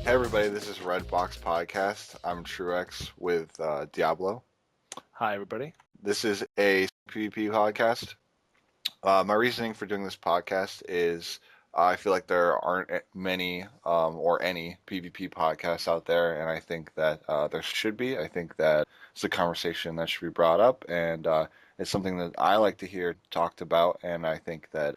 Hey everybody, this is RedBoxed podcast. I'm TruExXx with Diablo. Hi, everybody. This is a PvP podcast. My reasoning for doing this podcast is I feel like there aren't many or any PvP podcasts out there, and I think that there should be. I think that it's a conversation that should be brought up, and it's something that I like to hear talked about, and I think that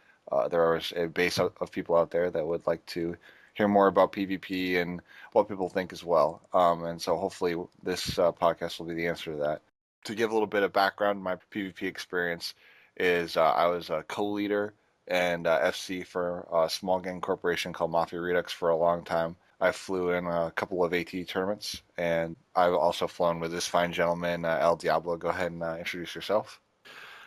there is a base of people out there that would like to hear more about PvP and what people think as well. And so hopefully this podcast will be the answer to that. To give a little bit of background, my PvP experience is I was a co-leader and FC for a small gang corporation called Mafia Redux for a long time. I flew in a couple of AT tournaments, and I've also flown with this fine gentleman, El Diablo. Go ahead and introduce yourself.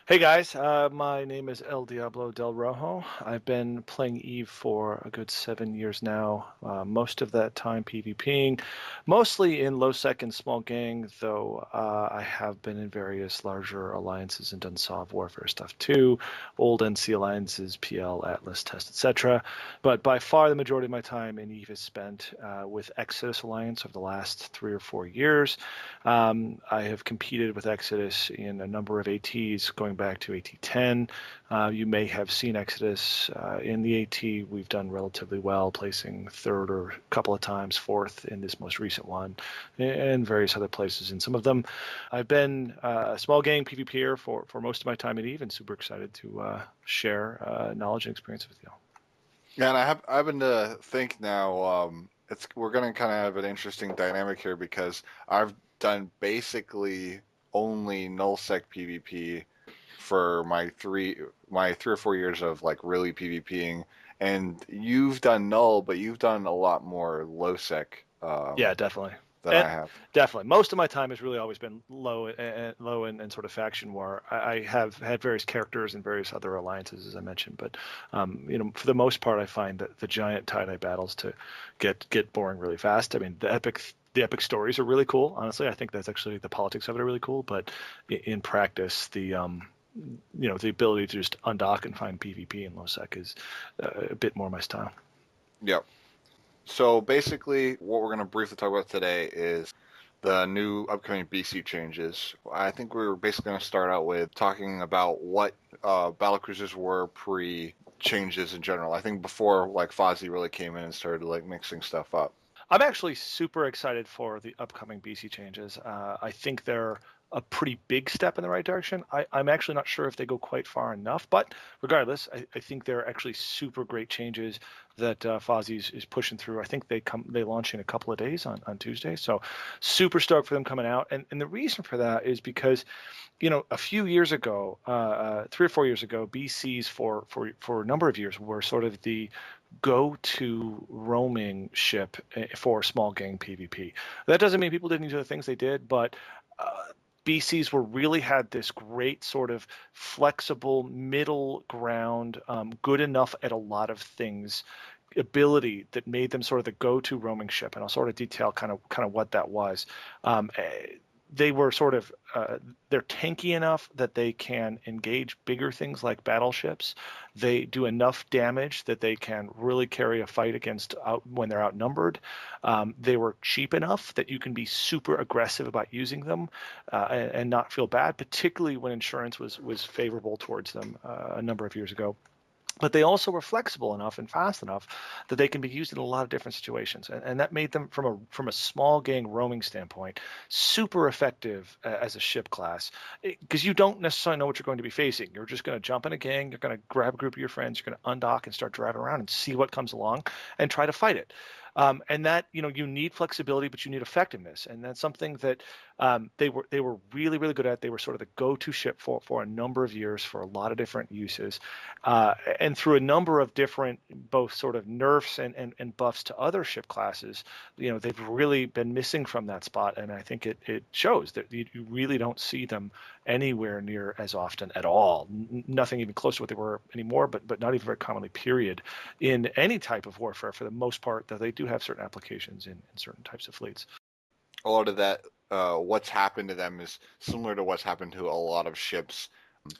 Hey guys, my name is El Diablo del Rojo. I've been playing Eve for a good 7 years now. Most of that time PvPing, mostly in low sec and small gang, though I have been in various larger alliances and done Sov warfare stuff too, old NC alliances, PL, Atlas, Test, etc. But by far the majority of my time in Eve is spent with Exodus Alliance over the last 3 or 4 years. I have competed with Exodus in a number of ATs going back to AT10. You may have seen Exodus in the AT. We've done relatively well, placing third or a couple of times fourth in this most recent one, and various other places in some of them. I've been a small gang PvPer for most of my time at Eve, and super excited to share knowledge and experience with you. Yeah, and I happen to think now we're going to kind of have an interesting dynamic here because I've done basically only nullsec PvP for my three or 4 years of like really PvPing, and you've done null, but you've done a lot more low sec Yeah, definitely. than And I have. definitely, most of my time has really always been low and sort of faction war. I have had various characters and various other alliances, as I mentioned, but for the most part, I find that the giant tie-dye battles to get boring really fast. I mean, the epic stories are really cool. Honestly, I think that's actually the politics of it are really cool. But in practice, the ability to just undock and find PvP in low sec is a bit more my style. Yep. So basically, what we're going to briefly talk about today is the new upcoming BC changes. I think we were basically going to start out with talking about what battlecruisers were pre changes in general. I think before like Fozzie really came in and started like mixing stuff up. I'm actually super excited for the upcoming BC changes. I think they're a pretty big step in the right direction. I'm actually not sure if they go quite far enough, but regardless, I think they're actually super great changes that Fozzie is pushing through. I think they launch in a couple of days on Tuesday, so super stoked for them coming out. And the reason for that is because a few years ago, 3 or 4 years ago, BCs for a number of years were sort of the go-to roaming ship for small gang PvP. That doesn't mean people didn't do the things they did, but BCs really had this great sort of flexible middle ground, good enough at a lot of things ability that made them sort of the go-to roaming ship, and I'll sort of detail kind of what that was. They were sort of they're tanky enough that they can engage bigger things like battleships. They do enough damage that they can really carry a fight when they're outnumbered. They were cheap enough that you can be super aggressive about using them and not feel bad, particularly when insurance was favorable towards them a number of years ago. But they also were flexible enough and fast enough that they can be used in a lot of different situations, and that made them, from a small gang roaming standpoint, super effective as a ship class, because you don't necessarily know what you're going to be facing. You're just going to jump in a gang, you're going to grab a group of your friends, you're going to undock and start driving around and see what comes along and try to fight it. And that, you need flexibility, but you need effectiveness, and that's something that they were really, really good at. They were sort of the go-to ship for a number of years for a lot of different uses, and through a number of different both sort of nerfs and buffs to other ship classes, they've really been missing from that spot, and I think it shows that you really don't see them anywhere near as often at all. Nothing even close to what they were anymore, but not even very commonly, period, in any type of warfare for the most part, though they do have certain applications in certain types of fleets. A lot of that, what's happened to them is similar to what's happened to a lot of ships,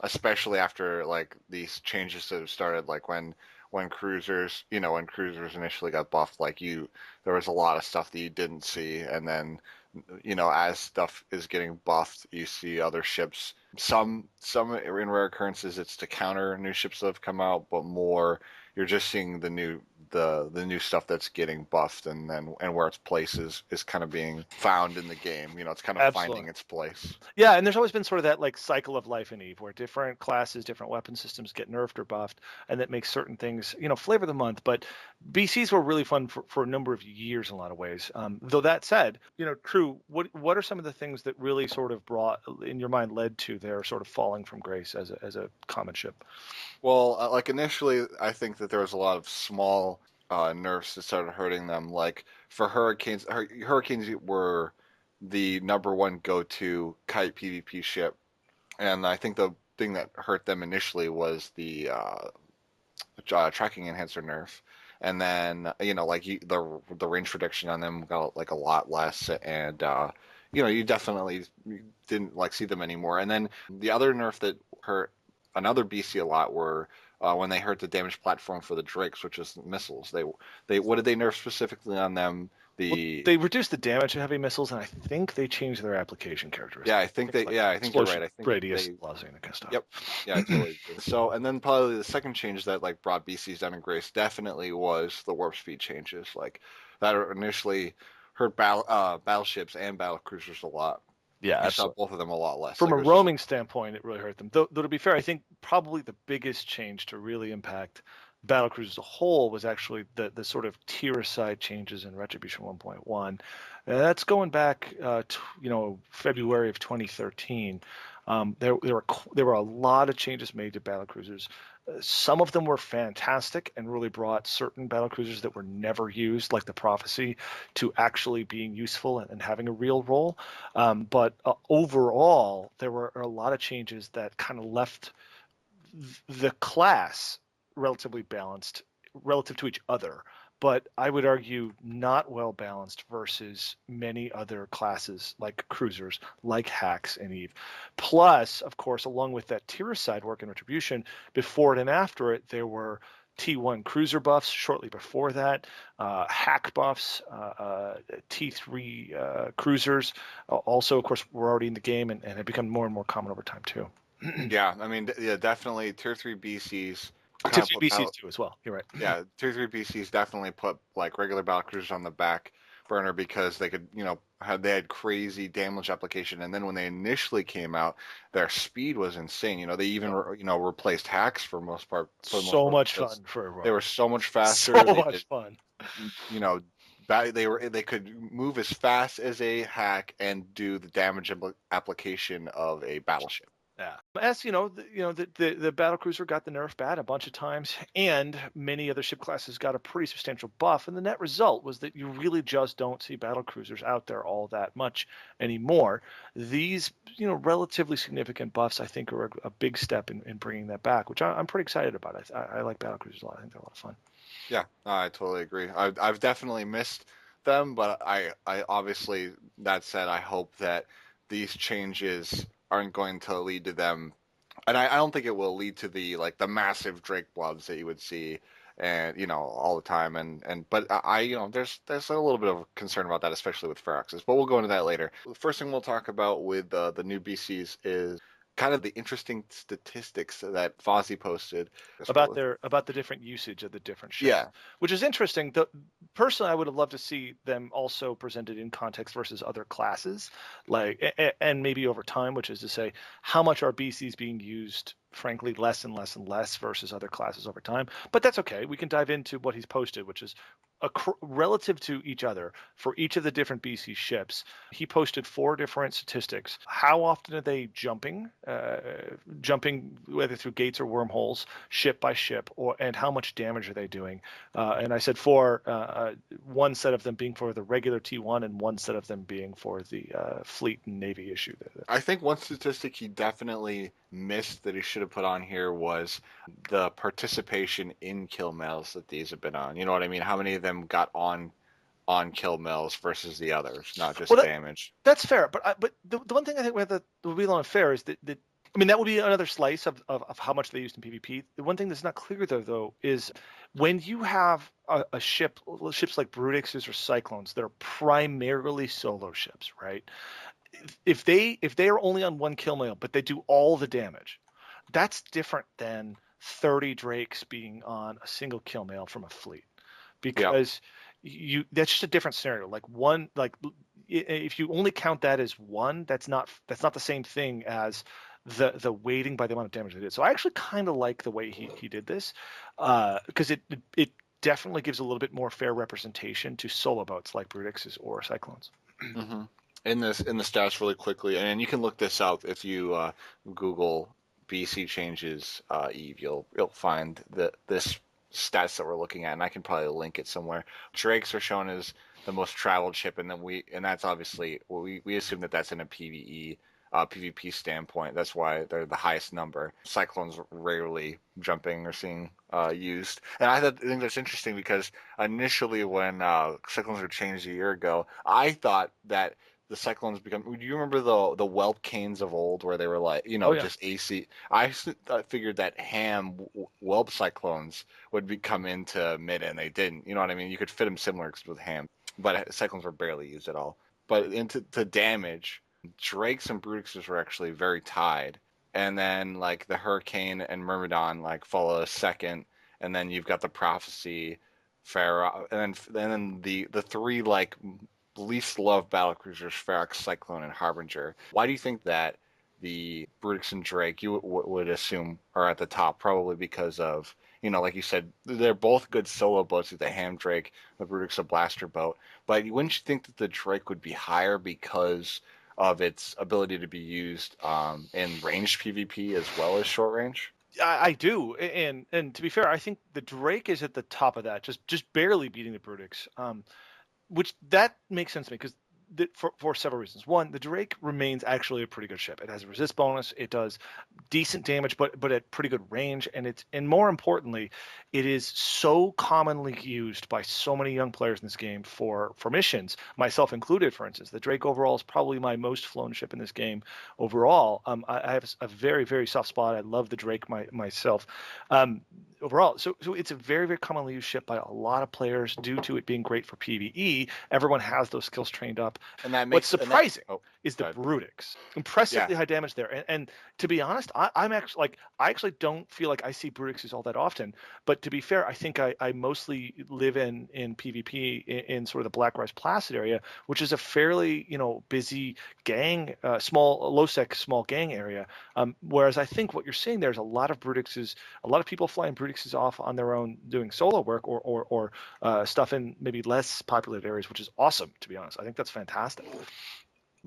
especially after like these changes that have started, like when when cruisers, when cruisers initially got buffed, there was a lot of stuff that you didn't see, and then, as stuff is getting buffed, you see other ships. Some in rare occurrences, it's to counter new ships that have come out, but more you're just seeing the new stuff that's getting buffed, and where its place is kind of being found in the game. It's kind of Absolutely. finding its place. Yeah, and there's always been sort of that like cycle of life in Eve where different classes, different weapon systems get nerfed or buffed, and that makes certain things, flavor of the month. But BCs were really fun for a number of years in a lot of ways. Though that said, True, what are some of the things that really sort of brought, in your mind, led to their sort of falling from grace as a common ship? Well, initially, I think that there was a lot of small nerfs that started hurting them. Like for Hurricanes, Hurricanes were the number one go-to kite PvP ship, and I think the thing that hurt them initially was the tracking enhancer nerf, and then the range prediction on them got like a lot less, and you definitely didn't see them anymore. And then the other nerf that hurt another BC a lot were when they hurt the damage platform for the Drakes, which is missiles. They what did they nerf specifically on them? They reduced the damage of heavy missiles, and I think they changed their application characteristics. Yeah, I think I think you're right. I think radius, velocity, and that kind of stuff. Yep. Yeah, I totally agree. So, and then probably the second change that brought BCs down in grace definitely was the warp speed changes. Like that initially hurt battleships and battle cruisers a lot. Yeah, I saw both of them a lot less. From a roaming standpoint, it really hurt them. Though to be fair, I think probably the biggest change to really impact battlecruisers as a whole was actually the sort of tier-aside changes in Retribution 1.1. That's going back, February of 2013. There were a lot of changes made to battlecruisers. Some of them were fantastic and really brought certain battlecruisers that were never used, like the Prophecy, to actually being useful and having a real role. But overall, there were a lot of changes that kind of left the class relatively balanced relative to each other, but I would argue not well balanced versus many other classes like cruisers, like hacks and Eve. Plus, of course, along with that tier-aside work in Retribution, before it and after it, there were T1 cruiser buffs shortly before that, hack buffs, T3 cruisers. Also, of course, were already in the game and have become more and more common over time too. Yeah, I mean, yeah, definitely tier 3 BCs. Tier 3 BCs too as well. You're right. Yeah, tier 3 BCs definitely put regular battlecruisers on the back burner because they could, they had crazy damage application, and then when they initially came out, their speed was insane. They even replaced hacks for most part. So much fun for everyone. They were so much faster. So much fun. They could move as fast as a hack and do the damage application of a battleship. Yeah, as the battlecruiser got the nerf bad a bunch of times, and many other ship classes got a pretty substantial buff. And the net result was that you really just don't see battlecruisers out there all that much anymore. These, relatively significant buffs, I think, are a big step in bringing that back, which I'm pretty excited about. I like battlecruisers a lot. I think they're a lot of fun. Yeah, I totally agree. I've definitely missed them, but I obviously, that said, I hope that these changes aren't going to lead to them, and I don't think it will lead to the massive Drake blobs that you would see, and all the time, but there's a little bit of concern about that, especially with Feroxes, but we'll go into that later. The first thing we'll talk about with the new BCs is kind of the interesting statistics that Fozzie posted about the different usage of the different ships. Yeah, which is interesting. Personally, I would have loved to see them also presented in context versus other classes, and maybe over time, which is to say, how much are BCs being used, frankly, less and less and less versus other classes over time. But that's okay. We can dive into what he's posted, which is relative to each other for each of the different BC ships. He posted 4 different statistics. How often are they jumping whether through gates or wormholes, ship by ship, and how much damage are they doing? And I said 4, one set of them being for the regular T1 and one set of them being for the fleet and navy issue. I think one statistic he definitely missed that he should have put on here was the participation in kill mails that these have been on. You know what I mean? How many of them got on kill mails versus the others, not just damage. That's fair, but the one thing I think we have that would be a little unfair is that I mean, that would be another slice of how much they used in PvP. The one thing that's not clear though is when you have a ship, ships like Brutixes or Cyclones that are primarily solo ships, right? If they are only on one kill mail, but they do all the damage, that's different than 30 Drakes being on a single kill mail from a fleet, Yeah. because that's just a different scenario. Like one, like if you only count that as one, that's not the same thing as the weighting by the amount of damage they did. So I actually kind of like the way he did this, because it definitely gives a little bit more fair representation to solo boats like Brutixes or Cyclones. hmm In the stats really quickly, and you can look this up if you Google BC changes Eve. You'll find this stats that we're looking at, and I can probably link it somewhere. Drakes are shown as the most traveled ship, and that's obviously we assume that that's in a PVE. PvP standpoint, that's why they're the highest number. Cyclones rarely jumping or seeing used, and I think that's interesting because initially when Cyclones were changed a year ago, I thought that the Cyclones become. Do you remember the Whelp Canes of old, where they were like, Oh yeah. just AC? I figured that Ham Whelp Cyclones would come into mid, and they didn't. You know what I mean? You could fit them similar with Ham, but Cyclones were barely used at all. But into the damage, Drakes and Brutixes were actually very tied, and then like the Hurricane and Myrmidon like follow a second, and then you've got the Prophecy, Pharaoh, and then the three like least loved battlecruisers, Ferox, Cyclone, and Harbinger. Why do you think that the Brutix and Drake you would assume are at the top? Probably because of, like you said, they're both good solo boats. The Ham Drake, the Brutix, a blaster boat. But wouldn't you think that the Drake would be higher because of its ability to be used in ranged PvP as well as short range? I do, and to be fair, I think the Drake is at the top of that, just barely beating the Brutix. Which that makes sense to me because for several reasons. One, the Drake remains actually a pretty good ship. It has a resist bonus. It does decent damage, but at pretty good range. And more importantly, it is so commonly used by so many young players in this game for missions, myself included. For instance, the Drake overall is probably my most flown ship in this game overall. I have a very very soft spot. I love the Drake myself. Overall, so it's a very very commonly used ship by a lot of players due to it being great for PvE. Everyone has those skills trained up. And that What's makes surprising oh, is the go ahead. Brutix. Yeah. Impressively high damage there. And to be honest, I'm actually like I actually don't feel like I see Brutixes all that often. But to be fair, I think I mostly live in PvP in sort of the Black Rise Placid area, which is a fairly busy gang, low sec small gang area. Whereas I think what you're seeing there is a lot of Brutixes, a lot of people flying Brutixes off on their own doing solo work or stuff in maybe less populated areas, which is awesome, to be honest. I think that's fantastic.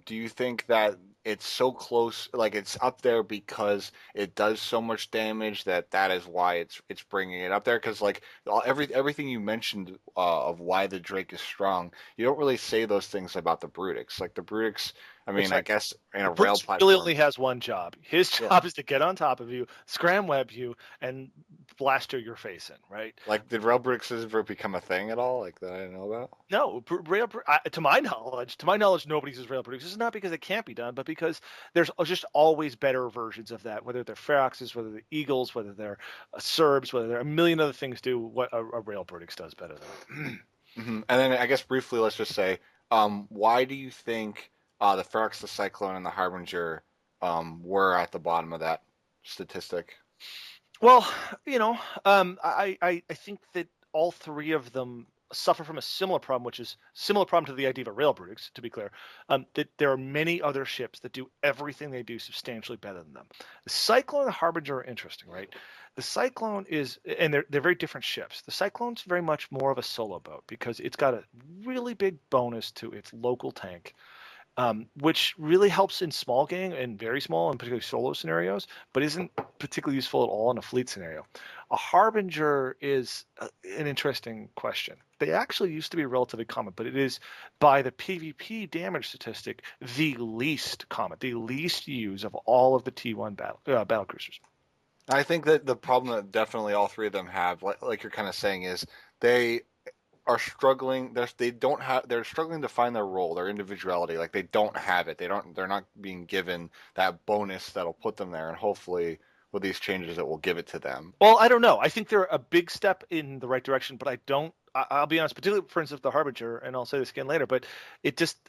Do you think that it's so close, like it's up there because it does so much damage that is why it's bringing it up there? Because like everything you mentioned of why the Drake is strong, you don't really say those things about the Brutix. Like the Brutix, I That's mean, I right. guess in The a rail Bruce really only platform, has one job. His yeah. job is to get on top of you, scram web you, and blaster your face in, right? Like did rail Brutixes ever become a thing at all? Like that I didn't know about? No, to my knowledge, nobody's uses rail producers. This is not because it can't be done, but because there's just always better versions of that. Whether they're Feroxes, whether they're Eagles, whether they're Serbs, whether they're a million other things do what a rail Brutix does better than. And then I guess briefly, let's just say, why do you think the Ferox, the Cyclone, and the Harbinger were at the bottom of that statistic? Well, I think that all three of them suffer from a similar problem, which is similar problem to the idea of a rail Brutix, to be clear. That there are many other ships that do everything they do substantially better than them. The Cyclone and the Harbinger are interesting, right? The Cyclone is, and they're very different ships. The Cyclone's very much more of a solo boat because it's got a really big bonus to its local tank, which really helps in small gang and very small and particularly solo scenarios, but isn't particularly useful at all in a fleet scenario. A Harbinger is an interesting question. They actually used to be relatively common, but it is by the PvP damage statistic the least common, the least used of all of the T1 battle cruisers. I think that the problem that definitely all three of them have, like you're kind of saying, is they are struggling. They're struggling to find their role, their individuality. Like they don't have it. They're not being given that bonus that'll put them there. And hopefully, with these changes, it will give it to them. Well, I don't know. I think they're a big step in the right direction, but I don't. I'll be honest, particularly for instance the Harbinger, and I'll say this again later, but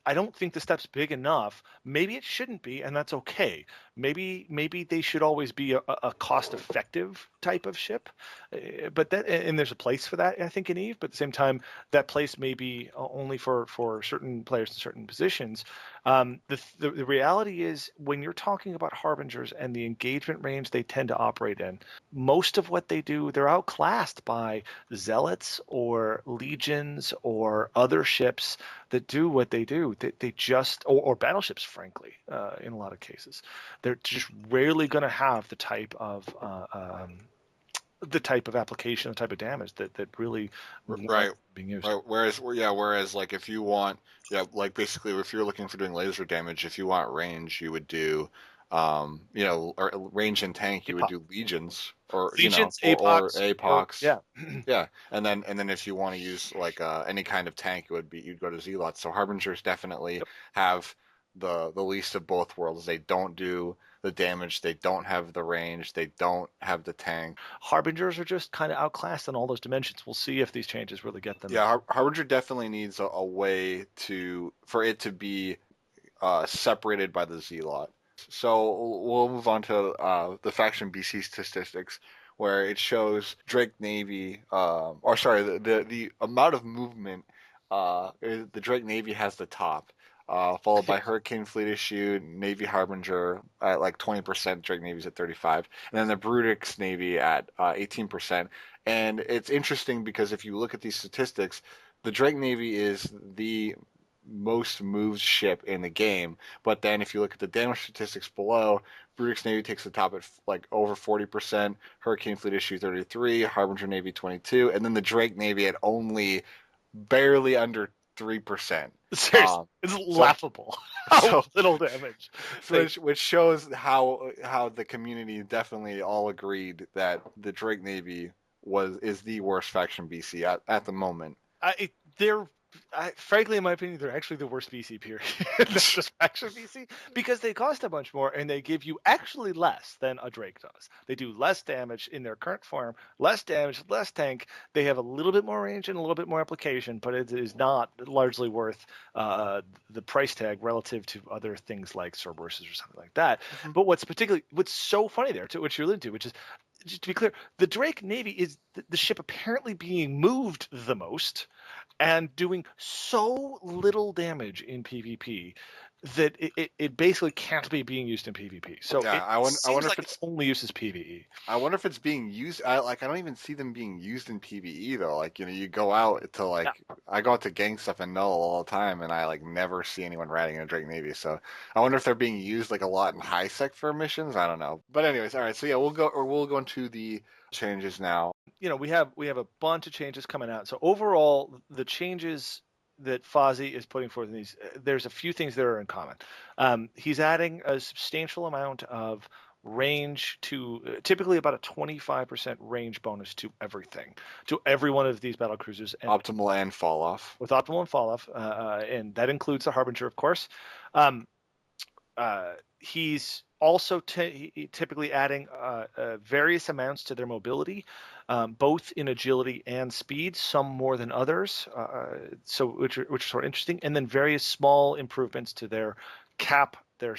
I don't think the step's big enough. Maybe it shouldn't be, and that's okay. Maybe they should always be a cost-effective type of ship, but that, and there's a place for that, I think, in Eve. But at the same time, that place may be only for certain players in certain positions. The reality is when you're talking about Harbingers and the engagement range they tend to operate in, most of what they do, they're outclassed by zealots or legions or other ships that do what they do. They just, or battleships, frankly, in a lot of cases. They're just rarely going to have the type of application, the type of damage that really Right. being used. Right. Whereas like if you want, like basically if you're looking for doing laser damage, if you want range, you would do, or range and tank, you would APOC. do legions or Legions, or APOCs, or apox. yeah. Yeah, and then if you want to use like any kind of tank, you'd go to zealots. So harbingers definitely have the least of both worlds. They don't do the damage, they don't have the range, they don't have the tank. Harbingers are just kind of outclassed in all those dimensions. We'll see if these changes really get them. Yeah, Harbinger definitely needs a way for it to be separated by the Zealot. So we'll move on to the faction BC statistics, where it shows Drake Navy, or sorry, the amount of movement. The Drake Navy has the top, followed by Hurricane Fleet Issue, Navy Harbinger at like 20%. Drake Navy's at 35, and then the Brutix Navy at 18%. And it's interesting because if you look at these statistics, the Drake Navy is the most moved ship in the game. But then if you look at the damage statistics below, Brutix Navy takes the top at like over 40%, Hurricane Fleet Issue 33, Harbinger Navy 22, and then the Drake Navy at only barely under 3%. Seriously, it's So laughable how so little damage. which shows how the community definitely all agreed that the Drake Navy is the worst faction BC at the moment. Frankly, in my opinion, they're actually the worst BC period. Not just faction BC, because they cost a bunch more and they give you actually less than a Drake does. They do less damage in their current form, less damage, less tank. They have a little bit more range and a little bit more application, but it is not largely worth the price tag relative to other things like Cerberus or something like that. Mm-hmm. But what's so funny there, to what you're alluding to, which is, just to be clear, the Drake Navy is the ship apparently being moved the most and doing so little damage in PvP that it basically can't be being used in PvP. So yeah, I wonder if it's only uses PvE. I wonder if it's being used. I don't even see them being used in PvE though. Like you go out to I go out to gang stuff in Null all the time, and I never see anyone riding in a Drake Navy. So I wonder if they're being used a lot in high sec for missions. I don't know. But anyways, all right. So yeah, we'll go into the changes now. We have a bunch of changes coming out. So overall, the changes that Fozzie is putting forth in these, there's a few things that are in common. He's adding a substantial amount of range to typically about a 25% range bonus to everything, to every one of these battle cruisers. And optimal and fall off. With optimal and fall off, and that includes the Harbinger, of course. He's also typically adding various amounts to their mobility, both in agility and speed, some more than others, which are sort of interesting, and then various small improvements to their cap, their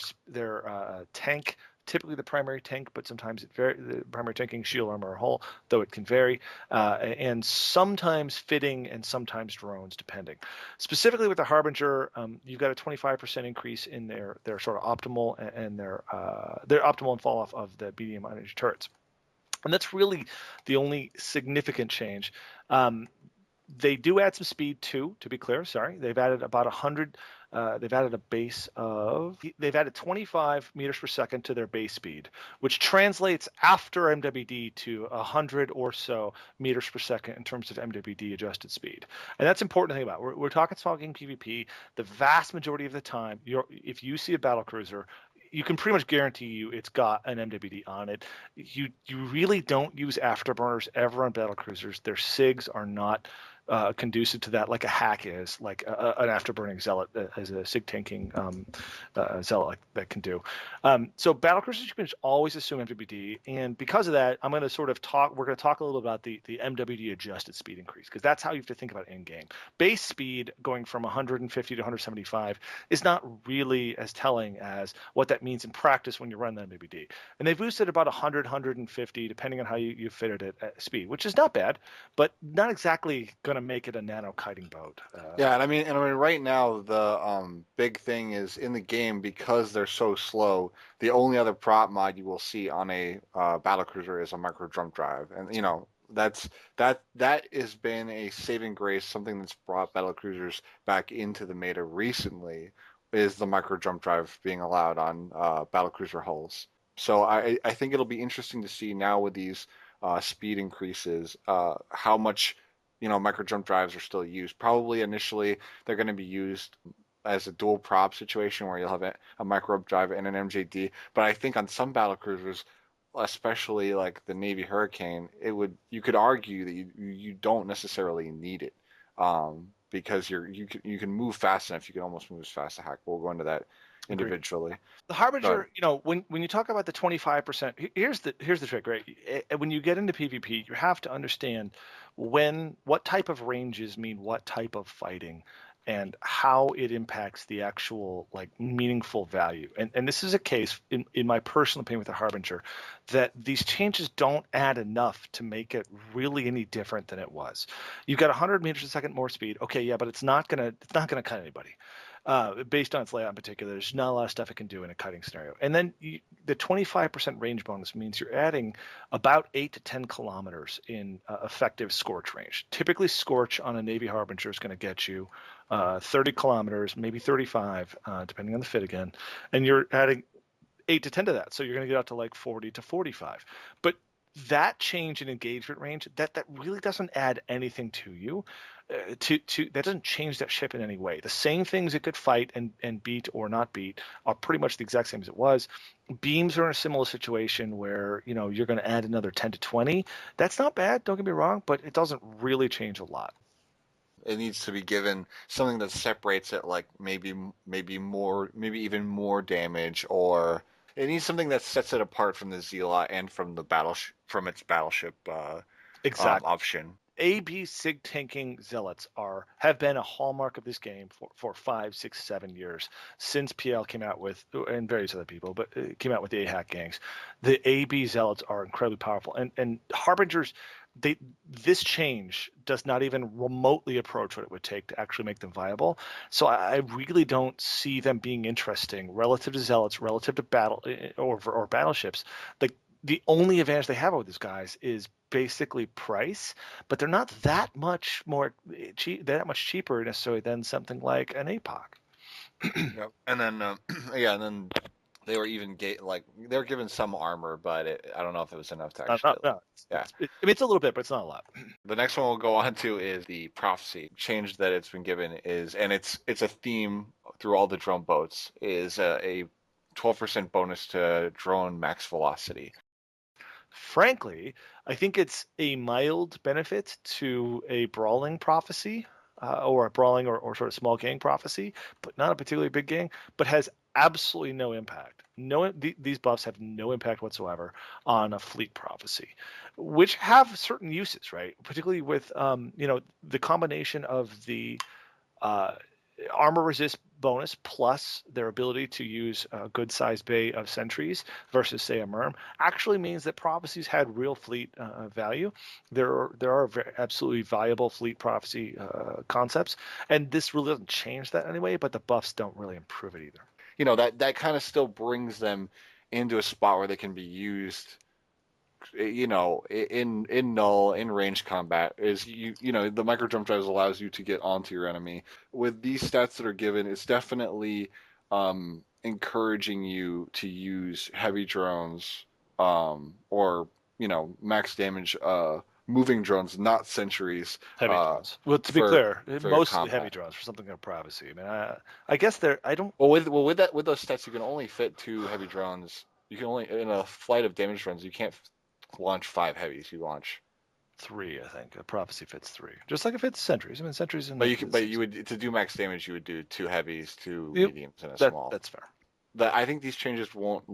tank, typically the primary tank, but sometimes the primary tanking, shield armor, or hull, though it can vary, and sometimes fitting and sometimes drones, depending. Specifically with the Harbinger, you've got a 25% increase in their sort of optimal and their optimal and fall off of the medium energy turrets. And that's really the only significant change. They do add some speed too, to be clear. Sorry, they've added about 100. They've added a base of. They've added 25 meters per second to their base speed, which translates after MWD to 100 or so meters per second in terms of MWD adjusted speed. And that's important to think about. We're talking small game PvP. The vast majority of the time, if you see a battle cruiser, you can pretty much guarantee you it's got an MWD on it. You really don't use afterburners ever on battle cruisers. Their SIGs are not conducive to that, like a hack is, like an afterburning zealot, as a sig tanking zealot that can do. So battlecruisers, you can always assume MWD, and because of that, I'm going to sort of talk. We're going to talk a little about the MWD adjusted speed increase, because that's how you have to think about in game. Base speed going from 150 to 175 is not really as telling as what that means in practice when you run the MWD. And they've boosted about 100, 150, depending on how you fit it at speed, which is not bad, but not exactly going to make it a nano kiting boat. Yeah, and I mean, right now the big thing is in the game, because they're so slow. The only other prop mod you will see on a battlecruiser is a micro jump drive, and that has been a saving grace, something that's brought battlecruisers back into the meta recently, is the micro jump drive being allowed on battlecruiser hulls. So I think it'll be interesting to see now with these speed increases how much micro jump drives are still used. Probably initially they're going to be used as a dual prop situation where you'll have a micro drive and an MJD. But I think on some battle cruisers, especially like the Navy Hurricane, you could argue that you don't necessarily need it, because you can move fast enough. You can almost move as fast as hack. We'll go into that individually. The Harbinger, when you talk about the 25%, here's the trick, right? When you get into PvP, you have to understand what type of ranges mean what type of fighting, and how it impacts the actual like meaningful value. And this is a case, in my personal opinion with the Harbinger, that these changes don't add enough to make it really any different than it was. You've got 100 meters a second more speed. Okay, yeah, but it's not gonna cut anybody. Based on its layout in particular, there's not a lot of stuff it can do in a cutting scenario. And then the 25% range bonus means you're adding about 8 to 10 kilometers in effective scorch range. Typically, scorch on a Navy Harbinger is going to get you 30 kilometers, maybe 35, depending on the fit again. And you're adding 8 to 10 to that. So you're going to get out to like 40 to 45. But that change in engagement range, that really doesn't add anything to you. That doesn't change that ship in any way. The same things it could fight and beat or not beat are pretty much the exact same as it was. Beams are in a similar situation where you're going to add another 10 to 20. That's not bad, don't get me wrong, but it doesn't really change a lot. It needs to be given something that separates it, like maybe even more damage, or it needs something that sets it apart from the Zealot and from the from its battleship Exactly. option. AB sig tanking zealots have been a hallmark of this game for 5, 6, 7 years since PL came out with, and various other people, but it came out with the AHAC gangs. The AB zealots are incredibly powerful, and Harbingers. This change does not even remotely approach what it would take to actually make them viable. So I really don't see them being interesting relative to zealots, relative to battle or battleships. Like, the only advantage they have over these guys is basically price, but they're not that much more cheap. They're that much cheaper necessarily than something like an APOC. Yep. And then and then they were even they were given some armor, but I don't know if it was enough to actually. It's a little bit, but it's not a lot. The next one we'll go on to is the prophecy change that it's been given and it's a theme through all the drone boats, is a 12% bonus to drone max velocity. Frankly, I think it's a mild benefit to a brawling prophecy, or a brawling or sort of small gang prophecy, but not a particularly big gang, but has absolutely no impact. These buffs have no impact whatsoever on a fleet prophecy, which have certain uses, right? Particularly with the combination of the armor resist bonus plus their ability to use a good sized bay of sentries versus say a merm actually means that prophecies had real fleet value. There are absolutely viable fleet prophecy concepts, and this really doesn't change that anyway, but the buffs don't really improve it either. That kind of still brings them into a spot where they can be used in null, in range combat. Is the micro jump drives allows you to get onto your enemy with these stats that are given. It's definitely encouraging you to use heavy drones, or max damage moving drones, not sentries. Heavy drones. Well, to be clear, mostly heavy drones for something of privacy. I mean, I guess I don't. Well, with those stats, you can only fit 2 heavy drones. You can only, in a flight of damage drones, you can't launch 5 heavies. You launch 3, I think. A prophecy fits 3, just like it fits sentries. I mean, sentries. But you would, to do max damage, you would do 2 heavies, 2 Yep, mediums, and a small. that's fair. I think these changes aren't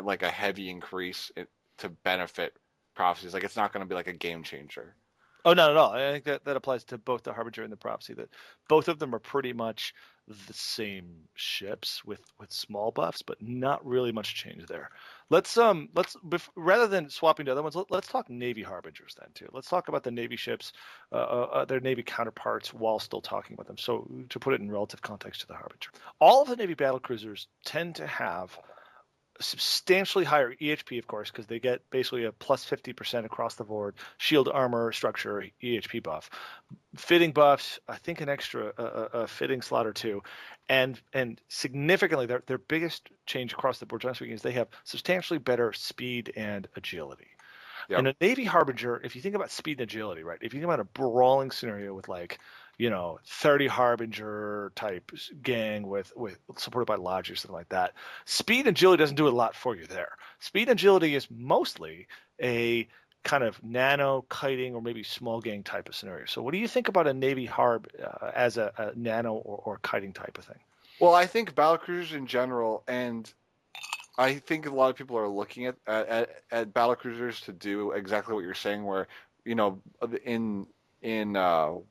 like a heavy increase to benefit prophecies. Like it's not going to be like a game changer. Oh, no. I think that applies to both the Harbinger and the Prophecy. That both of them are pretty much the same ships with small buffs, but not really much change there. Rather than swapping to other ones, let's talk Navy Harbingers then too. Let's talk about the Navy ships, their Navy counterparts, while still talking about them. So to put it in relative context to the Harbinger, all of the Navy battlecruisers tend to have substantially higher EHP, of course, because they get basically a plus 50% across the board shield, armor, structure, EHP buff. Fitting buffs, I think an extra a fitting slot or two, and significantly their biggest change across the board, generally speaking, is they have substantially better speed and agility. Yep. In a Navy Harbinger, if you think about speed and agility, right? If you think about a brawling scenario with 30 Harbinger type gang with supported by Logi or something like that, speed and agility doesn't do a lot for you there. Speed and agility is mostly a kind of nano kiting or maybe small gang type of scenario. So what do you think about a Navy Harb as a nano or kiting type of thing? Well, I think battlecruisers in general, and I think a lot of people are looking at battlecruisers to do exactly what you're saying, where in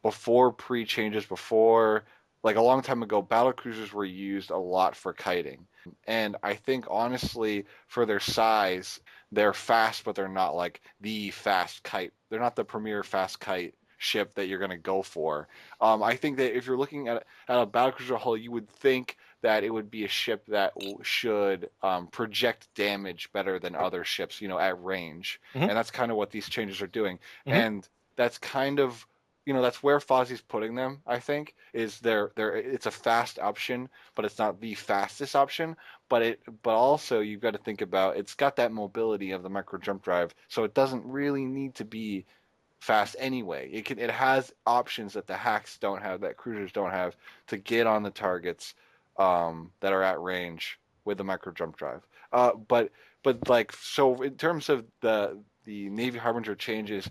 before pre-changes, before like a long time ago, battlecruisers were used a lot for kiting, and I think honestly for their size, they're fast, but they're not like the fast kite. They're not the premier fast kite ship that you're going to go for. I think that if you're looking at a battlecruiser hull, you would think that it would be a ship that should project damage better than other ships, at range. Mm-hmm. And that's kind of what these changes are doing. Mm-hmm. And that's kind of, that's where Fozzie's putting them, I think, is it's a fast option, but it's not the fastest option. But also you've got to think about it's got that mobility of the micro jump drive, so it doesn't really need to be fast anyway. It has options that the hacks don't have, that cruisers don't have, to get on the targets that are at range with the micro jump drive. But like, so in terms of the Navy Harbinger changes,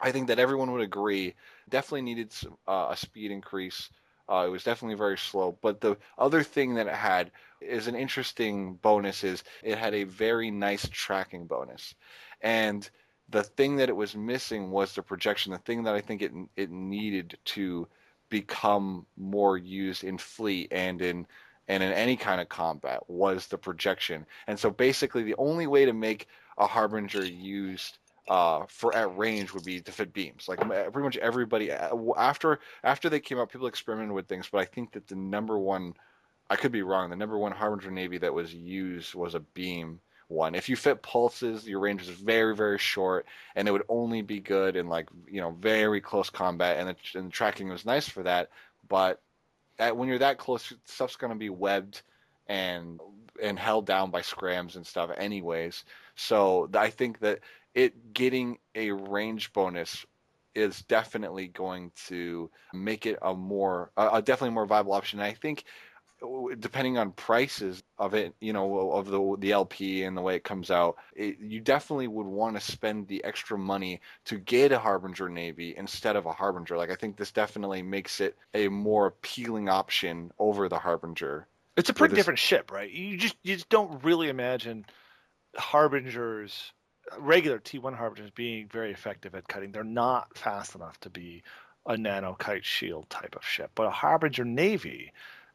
I think that everyone would agree definitely needed a speed increase. It was definitely very slow. But the other thing that it had is an interesting bonus, is it had a very nice tracking bonus. And the thing that it was missing was the projection. The thing that I think it needed to become more used in fleet and in any kind of combat was the projection. And so basically the only way to make a Harbinger used for at range would be to fit beams. Like pretty much everybody after they came out, people experimented with things, but I think that the number one, I could be wrong, the number one Harbinger Navy that was used was a beam one. If you fit pulses, your range is very, very short, and it would only be good in very close combat, and the tracking was nice for that. But when you're that close, stuff's going to be webbed and held down by scrams and stuff anyways. So I think that it getting a range bonus is definitely going to make it a definitely more viable option. And I think depending on prices of it, of the LP and the way it comes out, you definitely would want to spend the extra money to get a Harbinger Navy instead of a Harbinger. Like I think this definitely makes it a more appealing option over the Harbinger. It's a pretty different ship, right? You just don't really imagine Harbingers, regular T1 Harbingers, being very effective at cutting. They're not fast enough to be a nano kite shield type of ship. But a Harbinger Navy,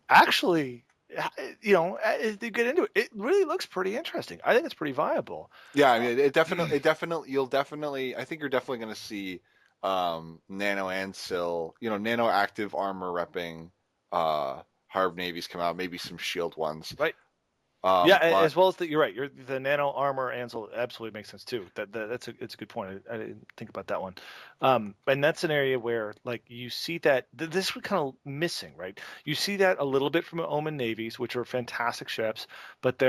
actually, as you get into it, it really looks pretty interesting. I think it's pretty viable. Yeah, I mean, you'll definitely, I think you're definitely going to see nano and sil, nano active armor repping Harb Navies come out, maybe some shield ones. Right. As well as you're right. The nano armor Ansel absolutely makes sense too. It's a good point. I didn't think about that one. And that's an area where you see that this was kind of missing, right? You see that a little bit from Omen navies, which are fantastic ships, but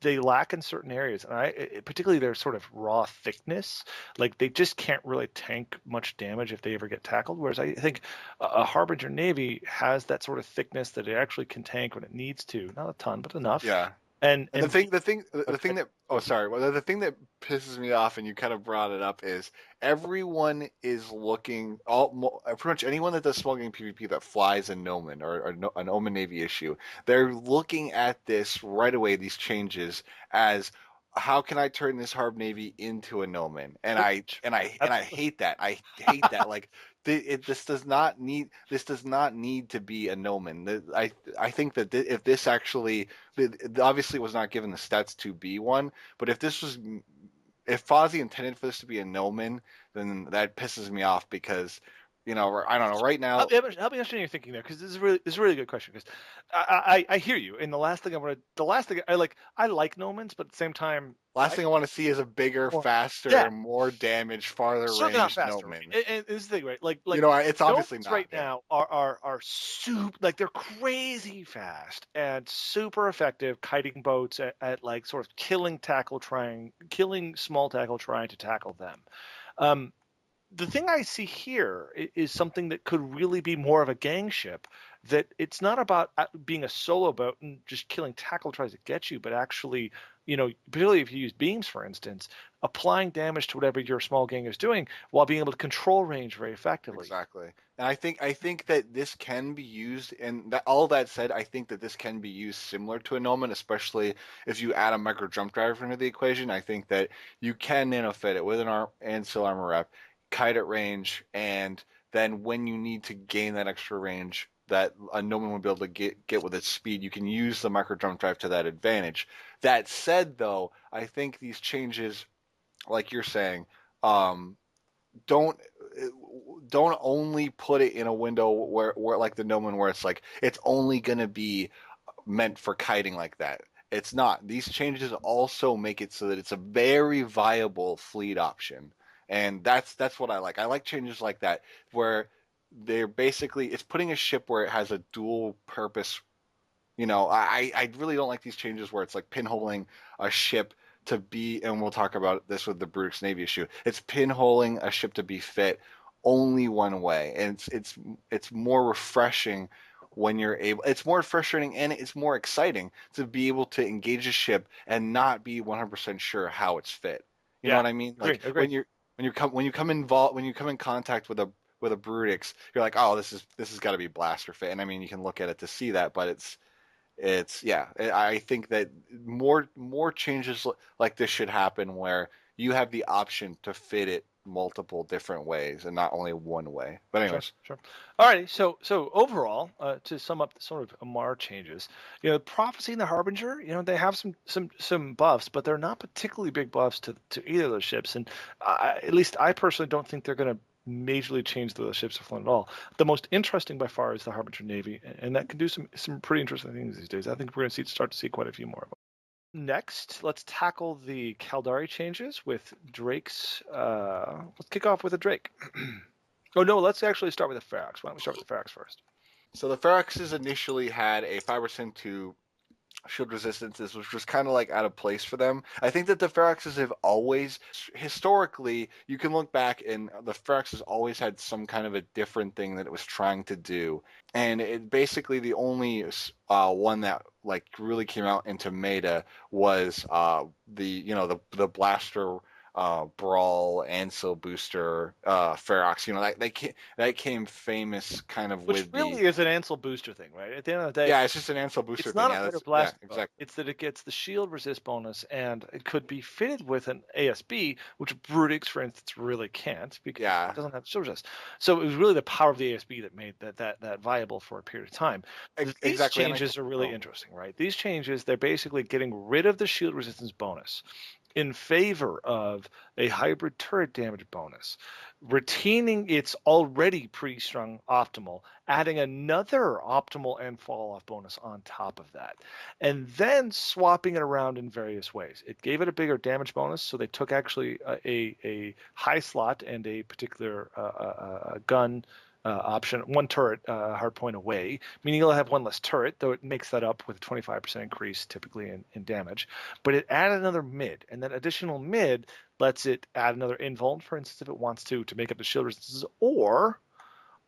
they lack in certain areas, and particularly their sort of raw thickness. Like they just can't really tank much damage if they ever get tackled. Whereas I think a Harbinger Navy has that sort of thickness that it actually can tank when it needs to. Not a ton, but enough. Yeah. And the And thing, the thing, the okay, thing that, oh, sorry, well, the thing that pisses me off, and you kind of brought it up, is everyone is looking, pretty much anyone that does smuggling PvP that flies a Nomen or an Omen Navy issue, they're looking at this right away, these changes, as how can I turn this Harb Navy into a Nomen? And I absolutely. hate that. I hate that. Like, this does not need to be a Nomen. I think that if this actually it obviously was not given the stats to be one, but if Fozzie intended for this to be a Nomen, then that pisses me off because, I don't know, right now, Help me understand your thinking there, because this is a really good question. Because I hear you. And the last thing I like Nomans, but at the same time, last thing I want to see is a bigger, well, yeah, faster, more damage, farther certainly not range faster. Right? Nomen. And this is the thing, right? It's obviously Nomans not. right Yeah, now are super, like they're crazy fast and super effective kiting boats at like sort of killing small tackle trying to tackle them. Um, the thing I see here is something that could really be more of a gang ship. That it's not about being a solo boat and just killing tackle tries to get you, but actually, particularly if you use beams, for instance, applying damage to whatever your small gang is doing while being able to control range very effectively. exactly. And I think that this can be used, and that all that said, I think that this can be used similar to a Nomen, especially if you add a micro jump driver into the equation. I think that you can fit it with an Ancil armor rep, kite at range, and then when you need to gain that extra range that a Nomen would be able to get with its speed, you can use the micro jump drive to that advantage. That said, though, I think these changes, like you're saying, um, don't don't only put it in a window where like the Nomen, where it's like it's only gonna be meant for kiting like that. It's not. These changes also make it so that it's a very viable fleet option, and that's what I like. I like changes like that where they're basically it's putting a ship where it has a dual purpose. I really don't like these changes where it's like pinholing a ship to be, and we'll talk about this with the Brutish Navy issue. It's pinholing a ship to be fit only one way, and it's more refreshing when you're able. It's more frustrating and it's more exciting to be able to engage a ship and not be 100% sure how it's fit. You know Yeah, what I mean? Like agree. when you come in contact with a Brutix, you're like, oh, this has got to be blaster fit. And I mean, you can look at it to see that, but it's yeah. I think that more changes like this should happen where you have the option to fit it multiple different ways and not only one way. But Sure, anyways, sure. Alrighty, so overall, to sum up the sort of Amar changes, Prophecy and the Harbinger, they have some buffs, but they're not particularly big buffs to either of those ships, and at least I personally don't think they're going to majorly change the ships of Flint at all. The most interesting by far is the Harbinger Navy, and that can do some pretty interesting things these days. I think we're going to start to see quite a few more of them. Next, let's tackle the Caldari changes with Drake's. Let's kick off with a Drake. Oh no, let's actually start with the Ferox. Why don't we start with the Ferox first? so the Feroxes initially had a 5% to shield resistances, which was kind of like out of place for them. I think that the Feroxes have always, historically, you can look back and the Feroxes always had some kind of a different thing that it was trying to do. And it basically the only one that like really came out into meta was the blaster brawl Ansel booster Ferox. That came famous kind of Which with the really is an Ansel booster thing, right? At the end of the day, yeah, it's just an Ansel booster it's thing. not a Yeah, better that's yeah, blaster buff. exactly. It's that it gets the shield resist bonus, and it could be fitted with an ASB, which Brutix, for instance, really can't because it Yeah, doesn't have shield resist. So it was really the power of the ASB that made that viable for a period of time. These exactly. And changes are really oh, interesting, right? These changes, they're basically getting rid of the shield resistance bonus in favor of a hybrid turret damage bonus, retaining its already pretty strong optimal, adding another optimal and fall off bonus on top of that, and then swapping it around in various ways. It gave it a bigger damage bonus, so they took actually a high slot and a particular gun option, one turret hard point away, meaning you'll have one less turret, though it makes that up with a 25% increase typically in damage. But it added another mid, and that additional mid lets it add another invuln, for instance, if it wants to make up the shield resistances, or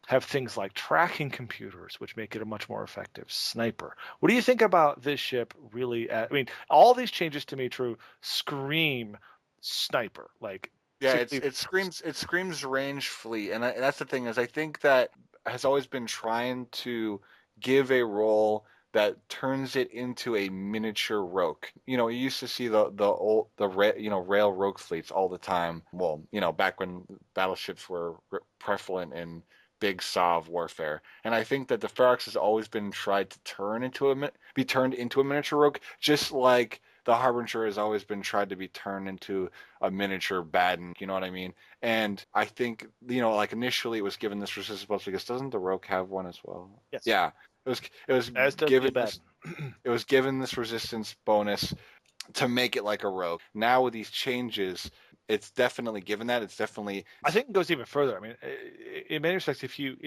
have things like tracking computers, which make it a much more effective sniper. What do you think about this ship really? I mean, all these changes to me, True, scream sniper. Like, Yeah, it screams range fleet, and that's the thing is I think that has always been trying to give a role that turns it into a miniature rogue. You used to see rail rogue fleets all the time. Well, back when battleships were prevalent in big Sov warfare, and I think that the Ferox has always been tried to be turned into a miniature rogue, just like the Harbinger has always been tried to be turned into a miniature Baden, you know what I mean? And I think, like initially it was given this resistance bonus because doesn't the Rogue have one as well? yes, Yeah. It was as does the given this Abaddon. it was given this resistance bonus to make it like a rogue. Now with these changes, it's definitely given that. It's definitely I think it goes even further. I mean, in many respects, if you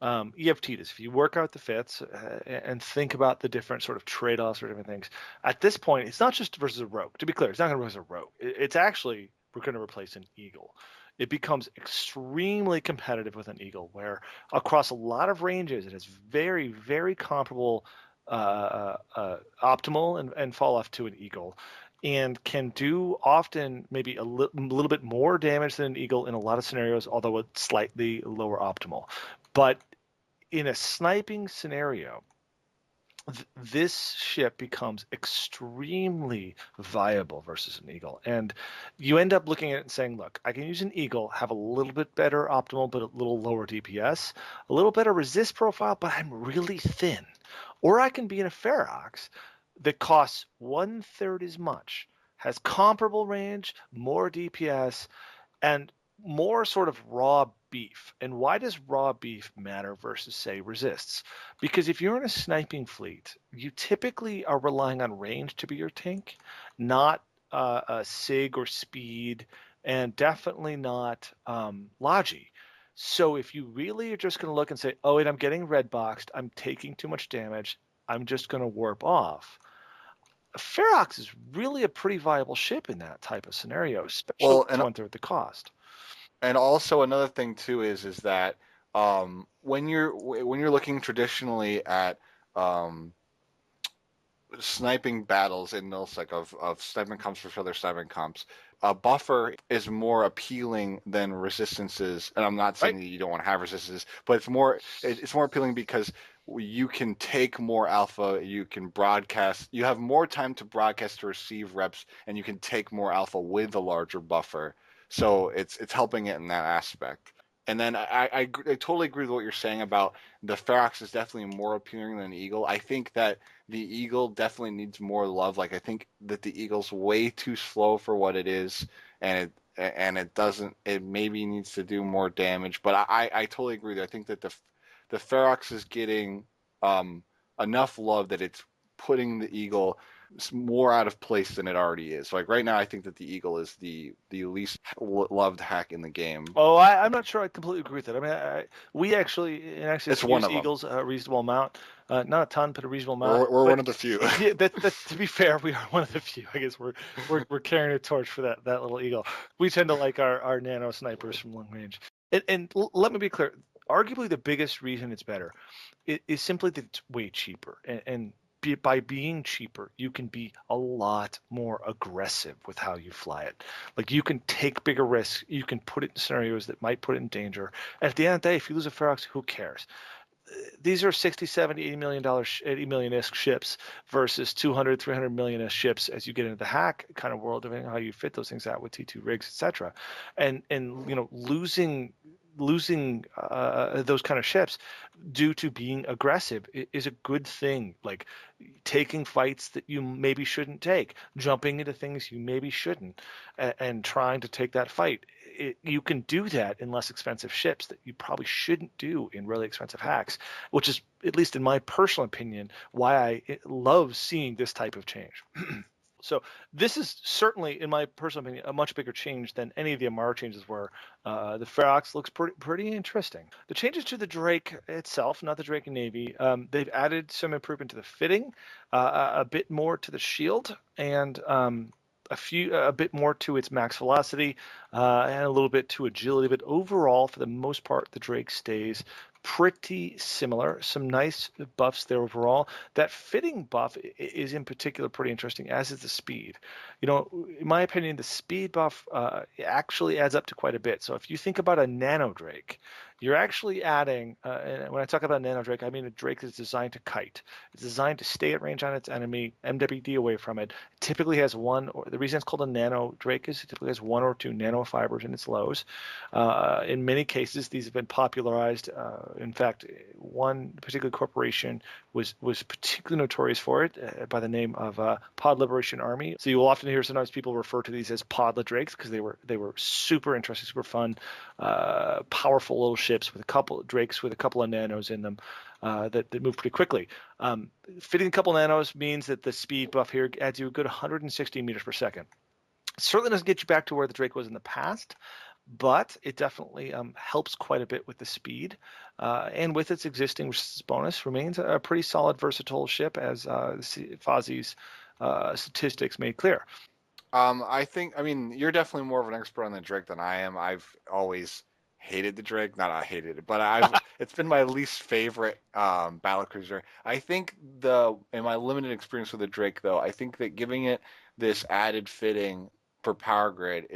EFT this, if you work out the fits and think about the different sort of trade-offs or different things, at this point, it's not just versus a rogue. To be clear, it's not going to versus a rogue. It's actually we're going to replace an eagle. It becomes extremely competitive with an eagle, where across a lot of ranges, it has very, very comparable optimal and fall off to an eagle, and can do often maybe a little bit more damage than an eagle in a lot of scenarios, although it's slightly lower optimal. But in a sniping scenario, this ship becomes extremely viable versus an eagle. And you end up looking at it and saying, look, I can use an eagle, have a little bit better optimal, but a little lower DPS, a little better resist profile, but I'm really thin. Or I can be in a Ferox that costs 1/3 as much, has comparable range, more DPS, and more sort of raw beef. And why does raw beef matter versus, say, resists? Because if you're in a sniping fleet, you typically are relying on range to be your tank, not sig or speed, and definitely not logi. So if you really are just going to look and say, oh, wait, I'm getting red boxed, I'm taking too much damage, I'm just going to warp off. Ferox is really a pretty viable ship in that type of scenario, especially well, when it's 1/3 the cost. and also another thing too is that when you're looking traditionally at um, sniping battles in Nullsec of sniping comps for other sniping comps, a buffer is more appealing than resistances. And I'm not saying Right. that you don't want to have resistances, but it's more appealing because you can take more alpha, you can broadcast, you have more time to broadcast to receive reps, and you can take more alpha with a larger buffer. So it's helping it in that aspect. And then I totally agree with what you're saying about the Ferox is definitely more appealing than Eagle. I think that the Eagle definitely needs more love. Like I think that the Eagle's way too slow for what it is, and it doesn't. It maybe needs to do more damage. But I totally agree with you. I think that the Ferox is getting enough love that it's putting the Eagle more out of place than it already is. Like right now, I think that the Eagle is the least loved hack in the game. Oh, I'm not sure I completely agree with that. I mean, we actually in It's Access one use of them. Eagles a reasonable amount, not a ton, but a reasonable amount. We're But one of the few. yeah, to be fair, we are one of the few. I guess we're carrying a torch for that little Eagle. We tend to like our nano snipers from long range. And let me be clear. Arguably, the biggest reason it's better is simply that it's way cheaper. And by being cheaper, you can be a lot more aggressive with how you fly it. Like you can take bigger risks. You can put it in scenarios that might put it in danger. And at the end of the day, if you lose a Ferox, who cares? These are 60, 70, $80 million, 80 million-ish ships versus 200, 300 million-ish ships as you get into the hack kind of world, depending on how you fit those things out with T2 rigs, etc. And losing those kind of ships due to being aggressive is a good thing. Like taking fights that you maybe shouldn't take, jumping into things you maybe shouldn't, and trying to take that fight. You can do that in less expensive ships that you probably shouldn't do in really expensive hacks, which is, at least in my personal opinion, why I love seeing this type of change. So this is certainly, in my personal opinion, a much bigger change than any of the Amara changes were. The Ferox looks pretty interesting. The changes to the Drake itself, not the Drake Navy, they've added some improvement to the fitting, a bit more to the shield, and a bit more to its max velocity and a little bit to agility, but overall, for the most part, the Drake stays pretty similar. Some nice buffs there overall. That fitting buff is in particular pretty interesting, as is the speed. In my opinion, the speed buff actually adds up to quite a bit. So if you think about a nano Drake, you're actually adding, and when I talk about nano Drake, I mean a Drake that's designed to kite. It's designed to stay at range on its enemy, MWD away from it. It typically has the reason it's called a nano Drake is it typically has 1 or 2 nanofibers in its lows. In many cases, these have been popularized. In fact, one particular corporation was particularly notorious for it by the name of Pod Liberation Army. So you will often hear sometimes people refer to these as Podla Drakes because they were super interesting, super fun, powerful little ships with a couple of nanos in them that move pretty quickly. Fitting a couple nanos means that the speed buff here adds you a good 160 meters per second. It certainly doesn't get you back to where the Drake was in the past, but it definitely helps quite a bit with the speed. And with its existing bonus, remains a pretty solid, versatile ship, as Fozzie's statistics made clear. I mean, you're definitely more of an expert on the Drake than I am. I've always hated the Drake. Not I hated it, but it's been my least favorite battlecruiser. I think in my limited experience with the Drake, though, I think that giving it this added fitting for power grid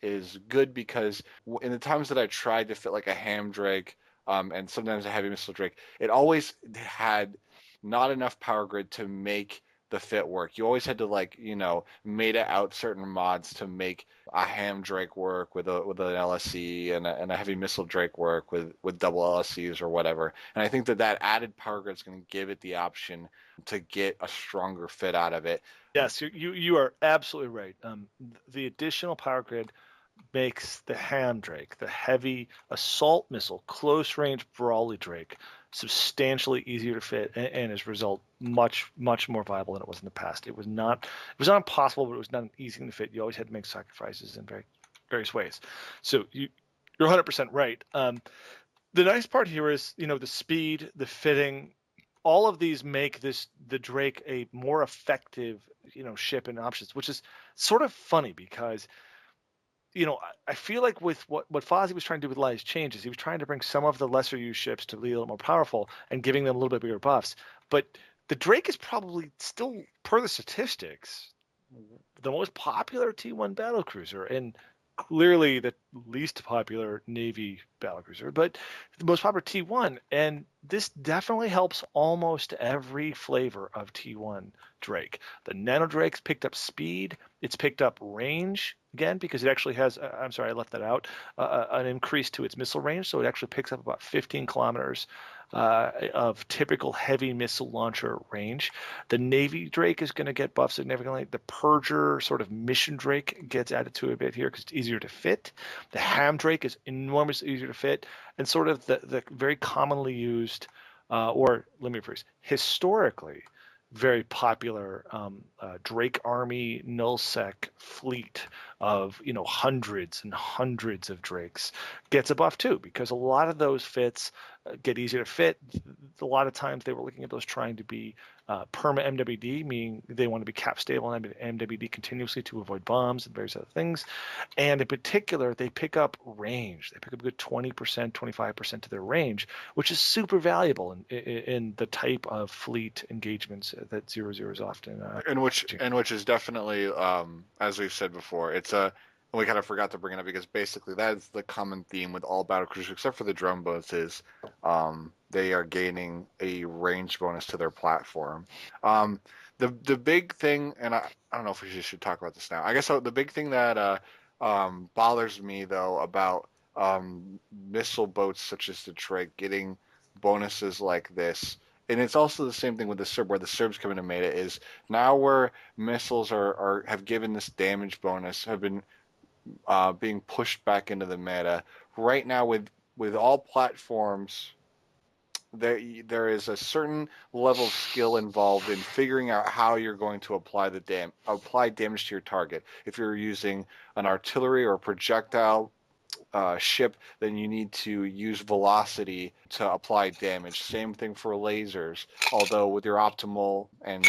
is good because in the times that I tried to fit like a ham Drake and sometimes a heavy missile Drake, it always had not enough power grid to make the fit work. You always had to meta out certain mods to make a ham Drake work with an LSC and a heavy missile Drake work with double LSCs or whatever. And I think that added power grid is going to give it the option to get a stronger fit out of it. Yes, you are absolutely right. The additional power grid makes the ham Drake, the heavy assault missile, close range brawly Drake, substantially easier to fit, and as a result, much more viable than it was in the past. It was not impossible, but it was not easy to fit. You always had to make sacrifices in various ways. So you're 100% right. The nice part here is, the speed, the fitting, all of these make the Drake a more effective, ship and options, which is sort of funny because I feel like with what Fozzie was trying to do with a lot of his changes, he was trying to bring some of the lesser used ships to be a little more powerful and giving them a little bit bigger buffs. But the Drake is probably still, per the statistics, the most popular T1 battlecruiser, and clearly the least popular Navy battlecruiser, but the most popular T1. And this definitely helps almost every flavor of T1 Drake. The Nano Drake's picked up speed. It's picked up range again because it actually has, I'm sorry, I left that out, an increase to its missile range. So it actually picks up about 15 kilometers of typical heavy missile launcher range. The Navy Drake is going to get buffed significantly. The Purger sort of mission Drake gets added to a bit here because it's easier to fit. The Ham Drake is enormously easier to fit. And sort of the very commonly used, or let me rephrase, historically very popular Drake Army nullsec fleet of hundreds and hundreds of Drakes gets a buff too, because a lot of those fits get easier to fit. A lot of times they were looking at those trying to be perma MWD, meaning they want to be cap stable and MWD continuously to avoid bombs and various other things. And in particular, they pick up range. They pick up a good 20%, 25% to their range, which is super valuable in the type of fleet engagements that 0-0 is often. And which is definitely, as we've said before, we kind of forgot to bring it up because basically that is the common theme with all battlecruisers except for the drone bonuses. They are gaining a range bonus to their platform. The big thing, and I don't know if we should talk about this now. I guess the big thing that bothers me though about missile boats such as the Drake getting bonuses like this, and it's also the same thing with the Serb, where the Serbs come into meta, is now where missiles have given this damage bonus, have been being pushed back into the meta. Right now, with all platforms, there is a certain level of skill involved in figuring out how you're going to apply damage to your target. If you're using an artillery or projectile ship, then you need to use velocity to apply damage. Same thing for lasers, although with your optimal and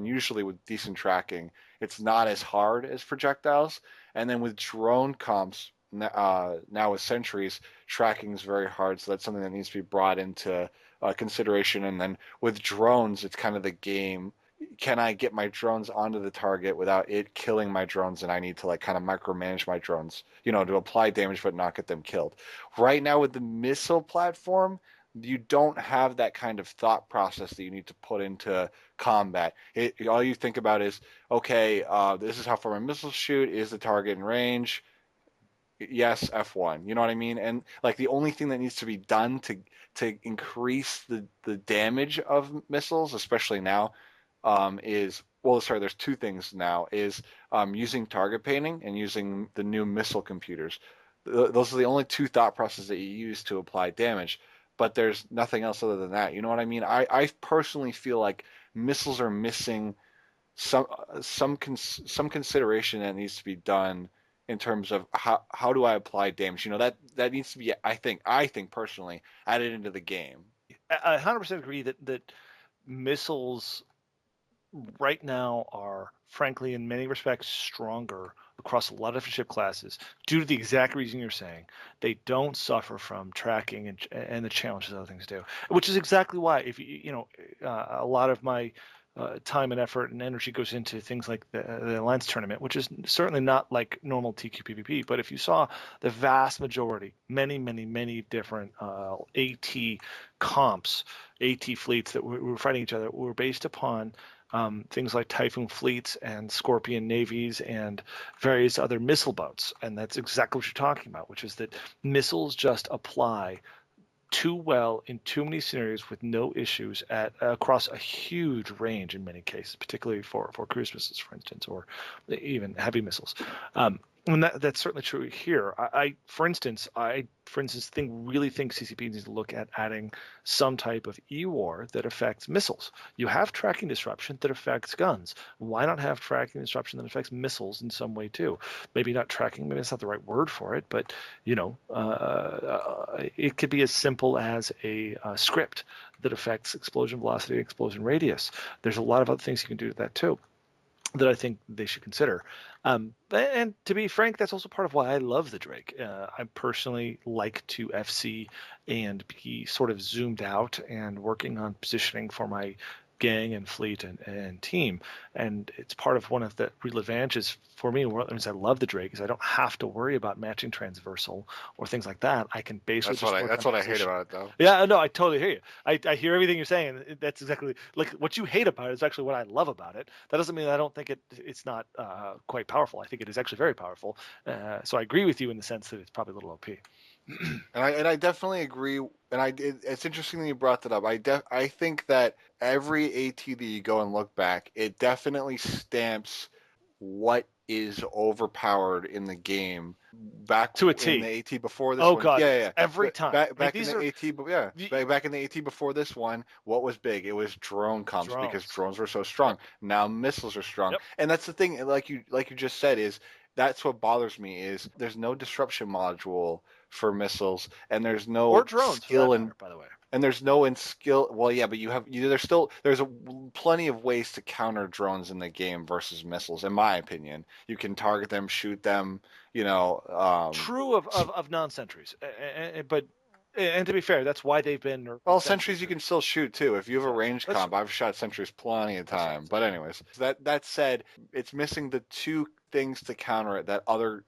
usually with decent tracking, it's not as hard as projectiles. And then with drone comps, now with sentries, tracking is very hard. So that's something that needs to be brought into consideration. And then with drones, it's kind of the game. Can I get my drones onto the target without it killing my drones? And I need to like kind of micromanage my drones, to apply damage but not get them killed. Right now with the missile platform, you don't have that kind of thought process that you need to put into combat. All you think about is, okay, this is how far my missiles shoot. Is the target in range? Yes, F1. You know what I mean? And like the only thing that needs to be done to increase the damage of missiles, especially now, is well, sorry, there's two things now, is using target painting and using the new missile computers. Those are the only two thought processes that you use to apply damage, but there's nothing else other than that. You know what I mean? I personally feel like missiles are missing some consideration that needs to be done in terms of how do I apply damage. That needs to be, I think personally, added into the game. I 100% agree that missiles right now are, frankly, in many respects, stronger across a lot of different ship classes due to the exact reason you're saying. They don't suffer from tracking and the challenges other things do, which is exactly why, if a lot of my time and effort and energy goes into things like the Alliance tournament, which is certainly not like normal TQ but if you saw the vast majority, many different AT comps, AT fleets that were fighting each other were based upon things like Typhoon fleets and Scorpion navies and various other missile boats. And that's exactly what you're talking about, which is that missiles just apply too well in too many scenarios with no issues across a huge range in many cases, particularly for cruise missiles, for instance, or even heavy missiles. And that's certainly true here. For instance, really think CCP needs to look at adding some type of EWAR that affects missiles. You have tracking disruption that affects guns. Why not have tracking disruption that affects missiles in some way too? Maybe not tracking, maybe that's not the right word for it, but it could be as simple as a script that affects explosion velocity, explosion radius. There's a lot of other things you can do with that too that I think they should consider. And to be frank, that's also part of why I love the Drake. I personally like to FC and be sort of zoomed out and working on positioning for my gang and fleet and team. And it's part of one of the real advantages for me. One of the reasons I love the Drake is I don't have to worry about matching transversal or things like that. I can basically That's what I hate about it, though. Yeah, no, I totally hear you. I hear everything you're saying. And that's exactly like what you hate about it is actually what I love about it. That doesn't mean I don't think it's not quite powerful. I think it is actually very powerful. So I agree with you in the sense that it's probably a little OP. And I definitely agree. And it's interesting that you brought that up. I think that every AT that you go and look back, it definitely stamps what is overpowered in the game back to a in T. the AT before this Oh one. God, Yeah. every time. Back in the AT, back in the AT before this one, what was big? It was drone comps because drones were so strong. Yep. Now missiles are strong, and that's the thing. Like you just said, is that's what bothers me is there's no disruption module for missiles, and there's no or drones skill in, by the way. And there's no in skill. Well, yeah, but there's plenty of ways to counter drones in the game versus missiles. In my opinion, you can target them, shoot them. True of non-sentries, but. And to be fair, that's why they've been. Well, sentries you can still shoot too. If you have a range comp, I've shot sentries plenty of time. But anyways, that said, it's missing the two things to counter it that other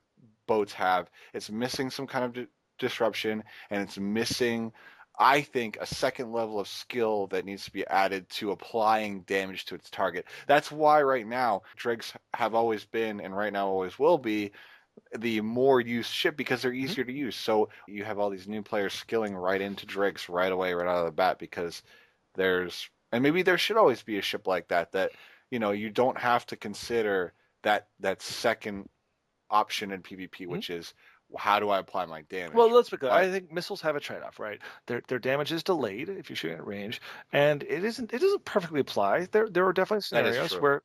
boats have. It's missing some kind of disruption, and it's missing, I think, a second level of skill that needs to be added to applying damage to its target. That's why right now Dregs have always been, and right now always will be, the more used ship because they're easier to use. So you have all these new players skilling right into Dregs right away, right out of the bat, because and maybe there should always be a ship like that you don't have to consider that second option in PvP, which is, how do I apply my damage? Well, let's be clear. I think missiles have a trade-off, right? Their damage is delayed if you're shooting at range, and it doesn't perfectly apply. There are definitely scenarios where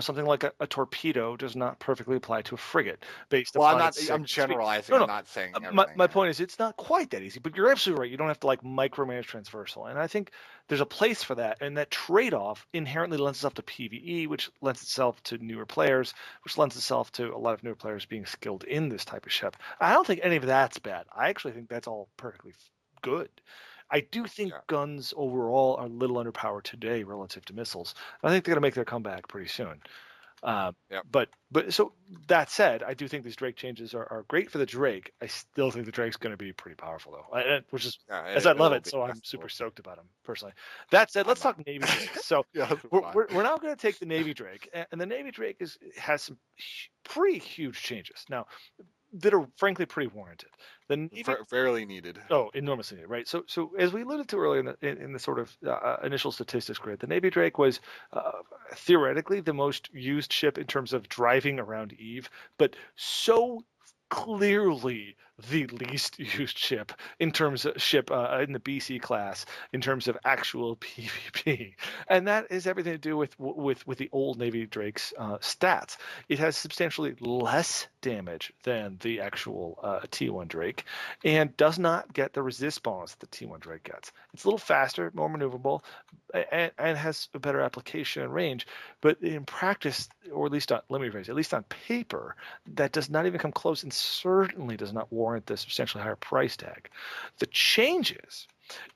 something like a torpedo does not perfectly apply to a frigate based upon. I'm generalizing. I'm not saying everything. My point is, it's not quite that easy, but you're absolutely right. You don't have to like micromanage transversal, and I think there's a place for that, and that trade-off inherently lends itself to PvE, which lends itself to newer players, which lends itself to a lot of newer players being skilled in this type of ship. I don't think any of that's bad. I actually think that's all perfectly good. I do think Yeah. guns overall are a little underpowered today relative to missiles. I think they're going to make their comeback pretty soon. Yep. But so that said, I do think these Drake changes are great for the Drake. I still think the Drake's going to be pretty powerful though, which is Yeah, as I it love will it, be. so I'm Yes, it super will. stoked about him personally. That said, I'm let's not. talk Navy Drakes. So Yeah, that's we're, fine. we're now going to take the Navy Drake, and the Navy Drake has some pretty huge changes now that are frankly pretty warranted. The Navy Fairly needed. Oh, enormously needed, right? So as we alluded to earlier in the sort of initial statistics grid, the Navy Drake was theoretically the most used ship in terms of driving around Eve, but so clearly the least used ship in terms of in the BC class in terms of actual PvP, and that is everything to do with the old Navy Drake's stats. It has substantially less damage than the actual T1 Drake, and does not get the resist bonus that the T1 Drake gets. It's a little faster, more maneuverable, and has a better application and range. But in practice, or at least let me rephrase, at least on paper, that does not even come close, and certainly does not warrant the substantially higher price tag. The changes.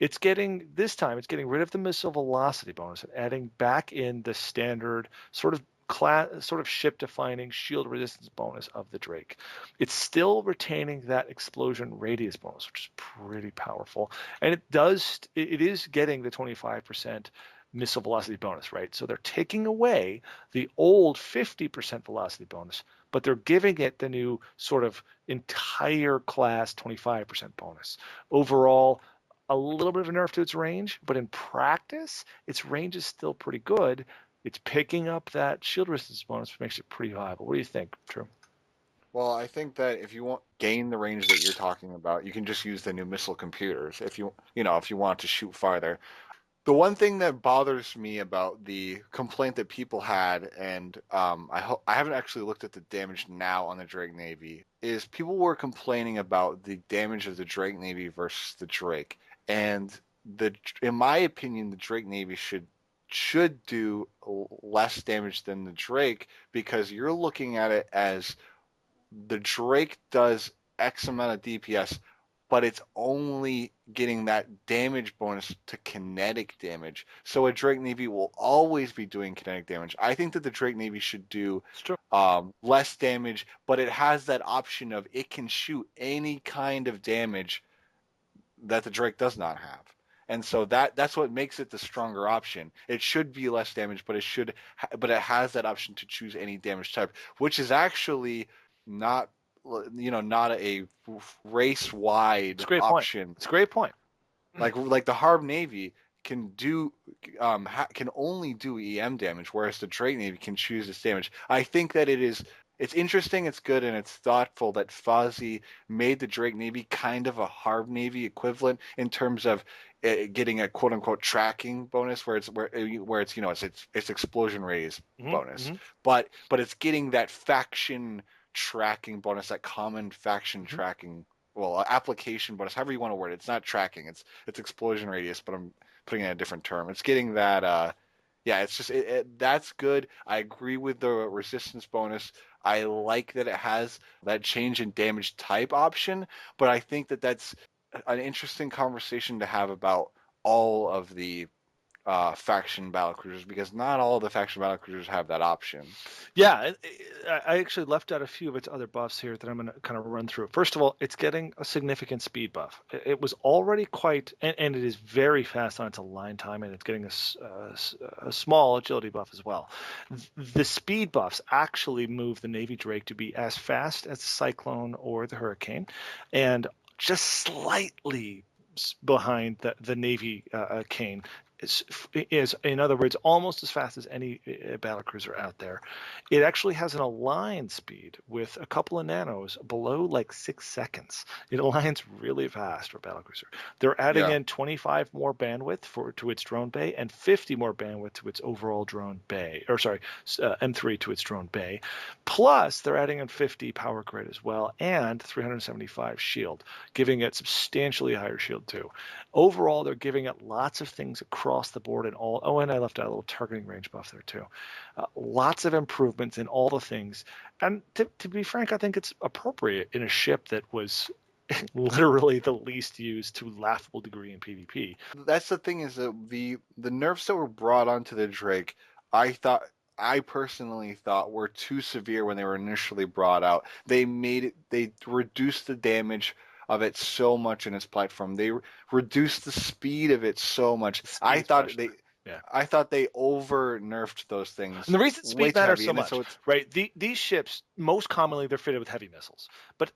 It's getting rid of the missile velocity bonus and adding back in the standard sort of ship defining shield resistance bonus of the Drake. It's still retaining that explosion radius bonus, which is pretty powerful, and it is getting the 25% missile velocity bonus, right? So they're taking away the old 50% velocity bonus, but they're giving it the new sort of entire class 25% bonus. Overall, a little bit of a nerf to its range, but in practice, its range is still pretty good. It's picking up that shield resistance bonus, which makes it pretty viable. What do you think, Drew? Well, I think that if you want gain the range that you're talking about, you can just use the new missile computers. If you want to shoot farther. The one thing that bothers me about the complaint that people had, and I haven't actually looked at the damage now on the Drake Navy, is people were complaining about the damage of the Drake Navy versus the Drake, and in my opinion, the Drake Navy should do less damage than the Drake because you're looking at it as the Drake does X amount of DPS, but it's only getting that damage bonus to kinetic damage. So a Drake Navy will always be doing kinetic damage. I think that the Drake Navy should do less damage, but it has that option of it can shoot any kind of damage that the Drake does not have. And so that's what makes it the stronger option. It should be less damage, but it has that option to choose any damage type, which is actually not not a race wide option. It's a great point. Like the Harb Navy can can only do EM damage, whereas the Drake Navy can choose its damage. I think that it's interesting, it's good, and it's thoughtful that Fozzie made the Drake Navy kind of a Harb Navy equivalent in terms of getting a quote unquote tracking bonus where it's it's explosion radius bonus, but it's getting that faction tracking bonus, that common faction tracking, well, application bonus, however you want to word it. It's not tracking, it's explosion radius, but I'm putting in a different term. It's getting that it's just that's good. I agree with the resistance bonus. I like that it has that change in damage type option, but I think that that's an interesting conversation to have about all of the faction battlecruisers, because not all of the faction battlecruisers have that option. Yeah, I actually left out a few of its other buffs here that I'm going to kind of run through. First of all, it's getting a significant speed buff. It was already and it is very fast on its align time, and it's getting a small agility buff as well. The speed buffs actually move the Navy Drake to be as fast as the Cyclone or the Hurricane, and just slightly behind the Navy Cane. Is, in other words, almost as fast as any battlecruiser out there. It actually has an align speed with a couple of nanos below like 6 seconds. It aligns really fast for battlecruiser. They're adding in 25 more bandwidth to its drone bay and 50 more bandwidth to its overall drone bay, M3 to its drone bay. Plus, they're adding in 50 power grid as well and 375 shield, giving it substantially higher shield too. Overall, they're giving it lots of things across across the board in all. Oh, and I left out a little targeting range buff there too. Lots of improvements in all the things. And to be frank, I think it's appropriate in a ship that was literally the least used to laughable degree in PvP. That's the thing, is that the nerfs that were brought onto the Drake, I personally thought were too severe when they were initially brought out. They reduced the damage of it so much in its platform. They reduced the speed of it so much. Yeah. I thought they over nerfed those things. And the reason way speed too matters heavy, so and much, right? These ships, most commonly, they're fitted with heavy missiles. But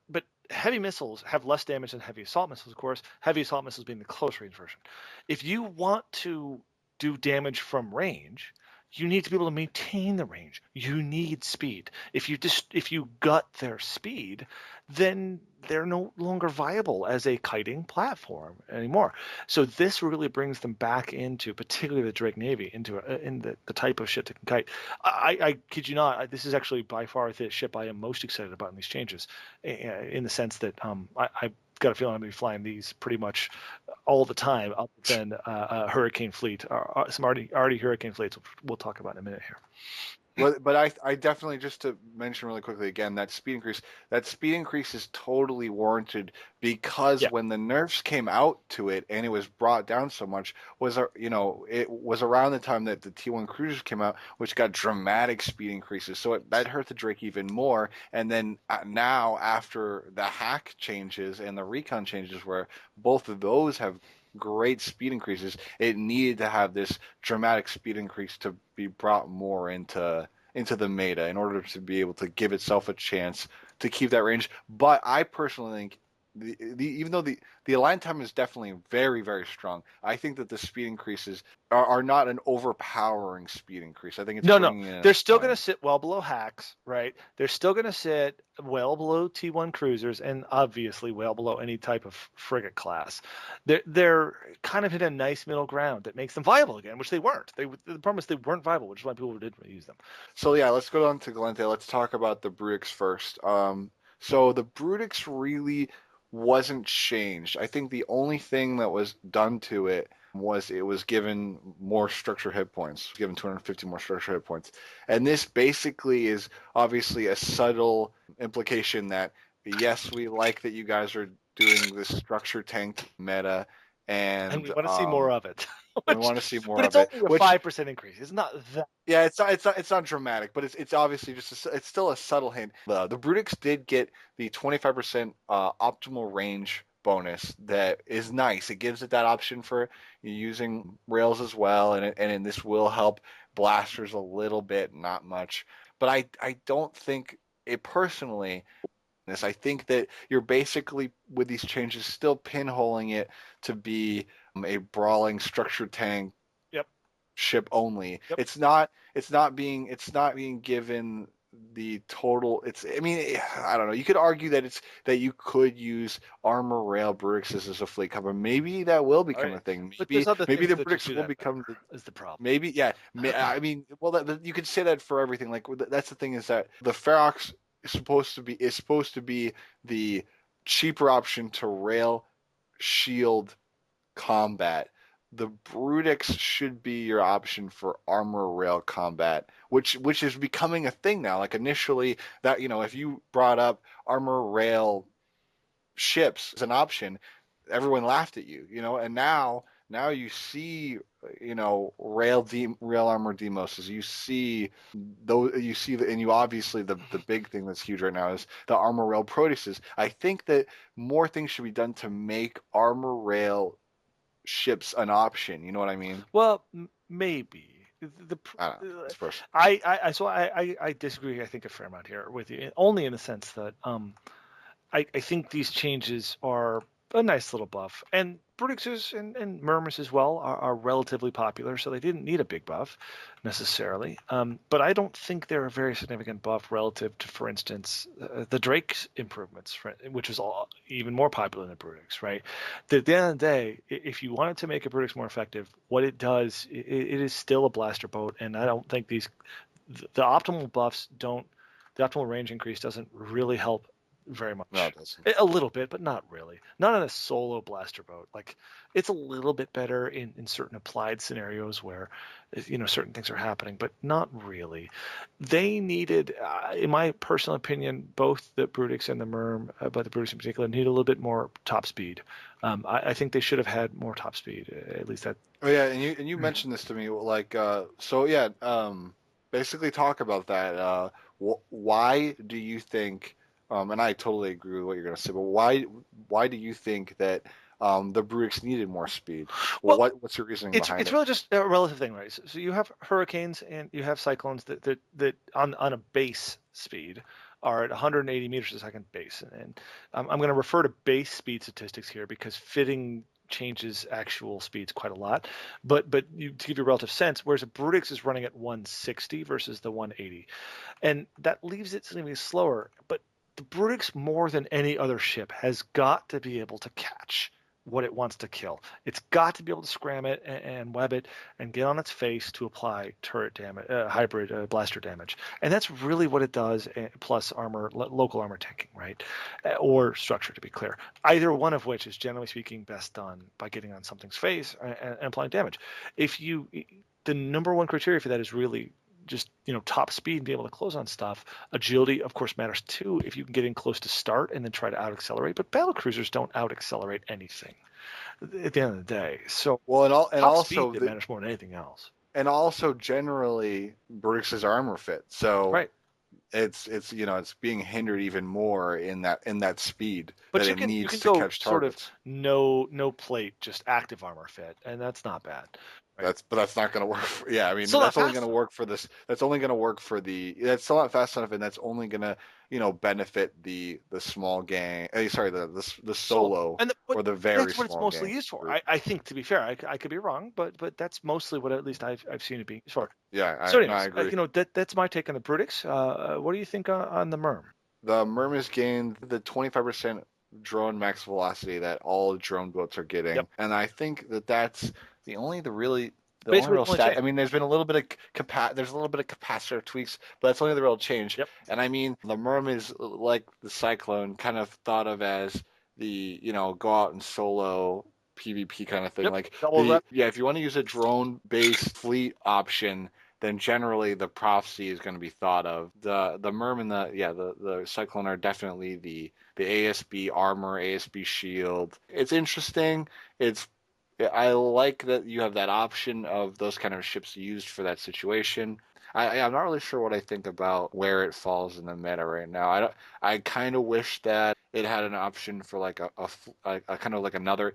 heavy missiles have less damage than heavy assault missiles, of course. Heavy assault missiles being the close range version. If you want to do damage from range, you need to be able to maintain the range. You need speed. If you gut their speed, then they're no longer viable as a kiting platform anymore. So this really brings them back into, particularly the Drake Navy, into in the type of ship that can kite. I kid you not, this is actually by far the ship I am most excited about in these changes, in the sense that I've got a feeling I'm going to be flying these pretty much all the time, other than Hurricane Fleet, some already Hurricane Fleets we'll talk about in a minute here. But I definitely, just to mention really quickly again, that speed increase is totally warranted, because when the nerfs came out to it and it was brought down so much, it was around the time that the T1 cruisers came out, which got dramatic speed increases. So that hurt the Drake even more. And then now, after the hack changes and the recon changes, where both of those have great speed increases, it needed to have this dramatic speed increase to be brought more into the meta in order to be able to give itself a chance to keep that range. But I personally think even though the align time is definitely very, very strong, I think that the speed increases are not an overpowering speed increase. I think it's no. They're still going to sit well below hacks, right? They're still going to sit well below T1 cruisers, and obviously well below any type of frigate class. They're kind of in a nice middle ground that makes them viable again, which they weren't. The problem is they weren't viable, which is why people didn't use them. So yeah, let's go on to Galente. Let's talk about the Brutix first. So the Brutix really wasn't changed. I think the only thing that was done to it was given more structure hit points, given 250 more structure hit points. And this basically is obviously a subtle implication that, yes, we like that you guys are doing this structure tank meta, and we want to see more of it. We want to see more but of it's it. only a 5% increase. It's not that. Yeah, it's not dramatic, but it's obviously it's still a subtle hint. The Brutix did get the 25% optimal range bonus. That is nice. It gives it that option for using rails as well, and this will help blasters a little bit, not much. But I don't think it personally. I think that you're basically, with these changes, still pinholing it to be a brawling structured tank ship only. Yep. It's not being given the total. I don't know. You could argue that you could use armor rail Brutixes as a fleet cover. Maybe that will become a thing. Maybe the Brutix will become is the problem. Maybe, yeah. I mean, well, you could say that for everything. Like, that's the thing, is that the Ferox is supposed to be the cheaper option to rail shield combat. The Brutix should be your option for armor rail combat, which is becoming a thing now. Like, initially, that, if you brought up armor rail ships as an option, everyone laughed at you, and now you see, rail armor demoses. You see those, and you obviously, the big thing that's huge right now is the armor rail Proteases. I think that more things should be done to make armor rail ships an option. You know what I mean? Well, maybe. I disagree, I think, a fair amount here with you, only in the sense that I think these changes are a nice little buff, and Brutixes and Murmurs as well are relatively popular, so they didn't need a big buff necessarily. But I don't think they're a very significant buff relative to, for instance, the Drake's improvements, which is even more popular than the Brutix, right? At the end of the day, if you wanted to make a Brutix more effective, what it does, it is still a blaster boat, and I don't think the optimal buffs the optimal range increase doesn't really help very No, much. it doesn't. A little bit, but not really. Not on a solo blaster boat. Like, it's a little bit better in certain applied scenarios where, certain things are happening, but not really. They needed, in my personal opinion, both the Brutix and the Merm, but the Brutix in particular, need a little bit more top speed. I think they should have had more top speed. At least that. Oh yeah, and you mentioned this to me, like so yeah, basically talk about that. Why do you think? And I totally agree with what you're gonna say, but why do you think that the Bruix needed more speed? Well, Well, what's your reasoning behind it's it? really just a relative thing, right? So you have hurricanes and you have cyclones that on a base speed are at 180 meters a second base, and I'm going to refer to base speed statistics here because fitting changes actual speeds quite a lot. But to give you a relative sense, whereas a Brutix is running at 160 versus the 180, and that leaves it significantly slower. But the Brutix, more than any other ship, has got to be able to catch what it wants to kill. It's got to be able to scram it and web it and get on its face to apply turret damage, hybrid blaster damage, and that's really what it does. Plus armor, local armor tanking, right, or structure, to be clear. Either one of which is generally speaking best done by getting on something's face and applying damage. If you, the number one criteria for that is really just top speed and be able to close on stuff. Agility, of course, matters too if you can get in close to start and then try to out accelerate. But battle cruisers don't out accelerate anything at the end of the day. So Well, and top speed also that matters more than anything else. generally Bruix's armor fit, so Right. it's being hindered even more in that speed But that you it can needs to go catch sort of targets. no plate, just active armor fit, and that's not bad. Right. That's not going to work. Yeah, I mean Still not that's only going fast to enough. work for this. That's only going to work for the. That's still not fast enough, and that's only going to benefit the small gang. Sorry, the Solo. solo But or the very that's what it's small mostly gang used for. group. I think, to be fair, I could be wrong, but that's mostly what at least I've seen it being used for. Yeah, So, I anyways, agree. that's my take on the Brutix. What do you think on the Merm? The Mermis gained the 25% drone max velocity that all drone boats are Yep. getting, and I think that that's the only Basically, real the only stat. change. I mean, there's been a little bit of there's a little bit of capacitor tweaks, but that's only the real change. Yep. And I mean, the Merm is like the Cyclone, kind of thought of as the go out and solo PvP kind of thing. Yep. Like Double rep. if you want to use a drone based fleet option, then generally the Prophecy is going to be thought of. The Merm and the Cyclone are definitely the ASB armor, ASB shield. It's interesting. It's I like that you have that option of those kind of ships used for that situation. I'm not really sure what I think about where it falls in the meta right now. I don't. I kind of wish that it had an option for like a kind of like another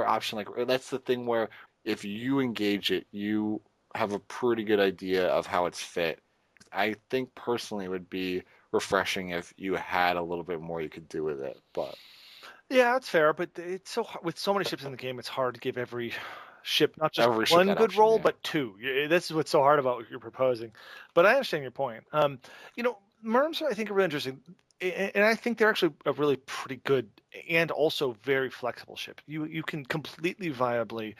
option. Like that's the thing where if you engage it, you have a pretty good idea of how it's fit. I think personally it would be refreshing if you had a little bit more you could do with it, but Yeah, that's fair, but it's with so many ships in the game, it's hard to give every ship not just every ship one that good option, role, yeah. but two. This is what's so hard about what you're proposing. But I understand your point. Merms, I think, are really interesting, and I think they're actually a really pretty good and also very flexible ship. You can completely viably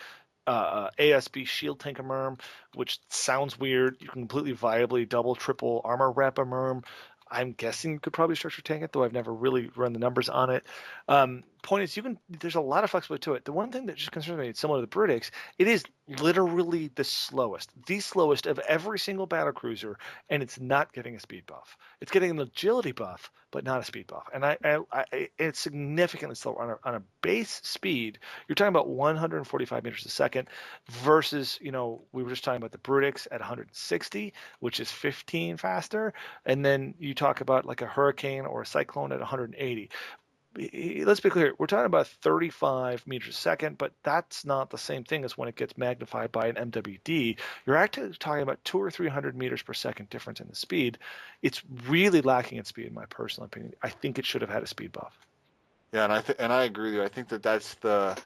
ASB shield tank a Merm, which sounds weird. You can completely viably double, triple armor wrap a Merm. I'm guessing you could probably structure tank it, though I've never really run the numbers on it. Point is, there's a lot of flexibility to it. The one thing that just concerns me, it's similar to the Brutix, it is literally the slowest of every single battle cruiser, and it's not getting a speed buff. It's getting an agility buff, but not a speed buff. And it's significantly slower on a base speed. You're talking about 145 meters a second versus, we were just talking about the Brutix at 160, which is 15 faster. And then you talk about like a hurricane or a cyclone at 180. Let's be clear, we're talking about 35 meters a second, but that's not the same thing as when it gets magnified by an MWD. You're actually talking about 200 or 300 meters per second difference in the speed. It's really lacking in speed, in my personal opinion. I think it should have had a speed buff. Yeah, and I agree with you. I think that that's the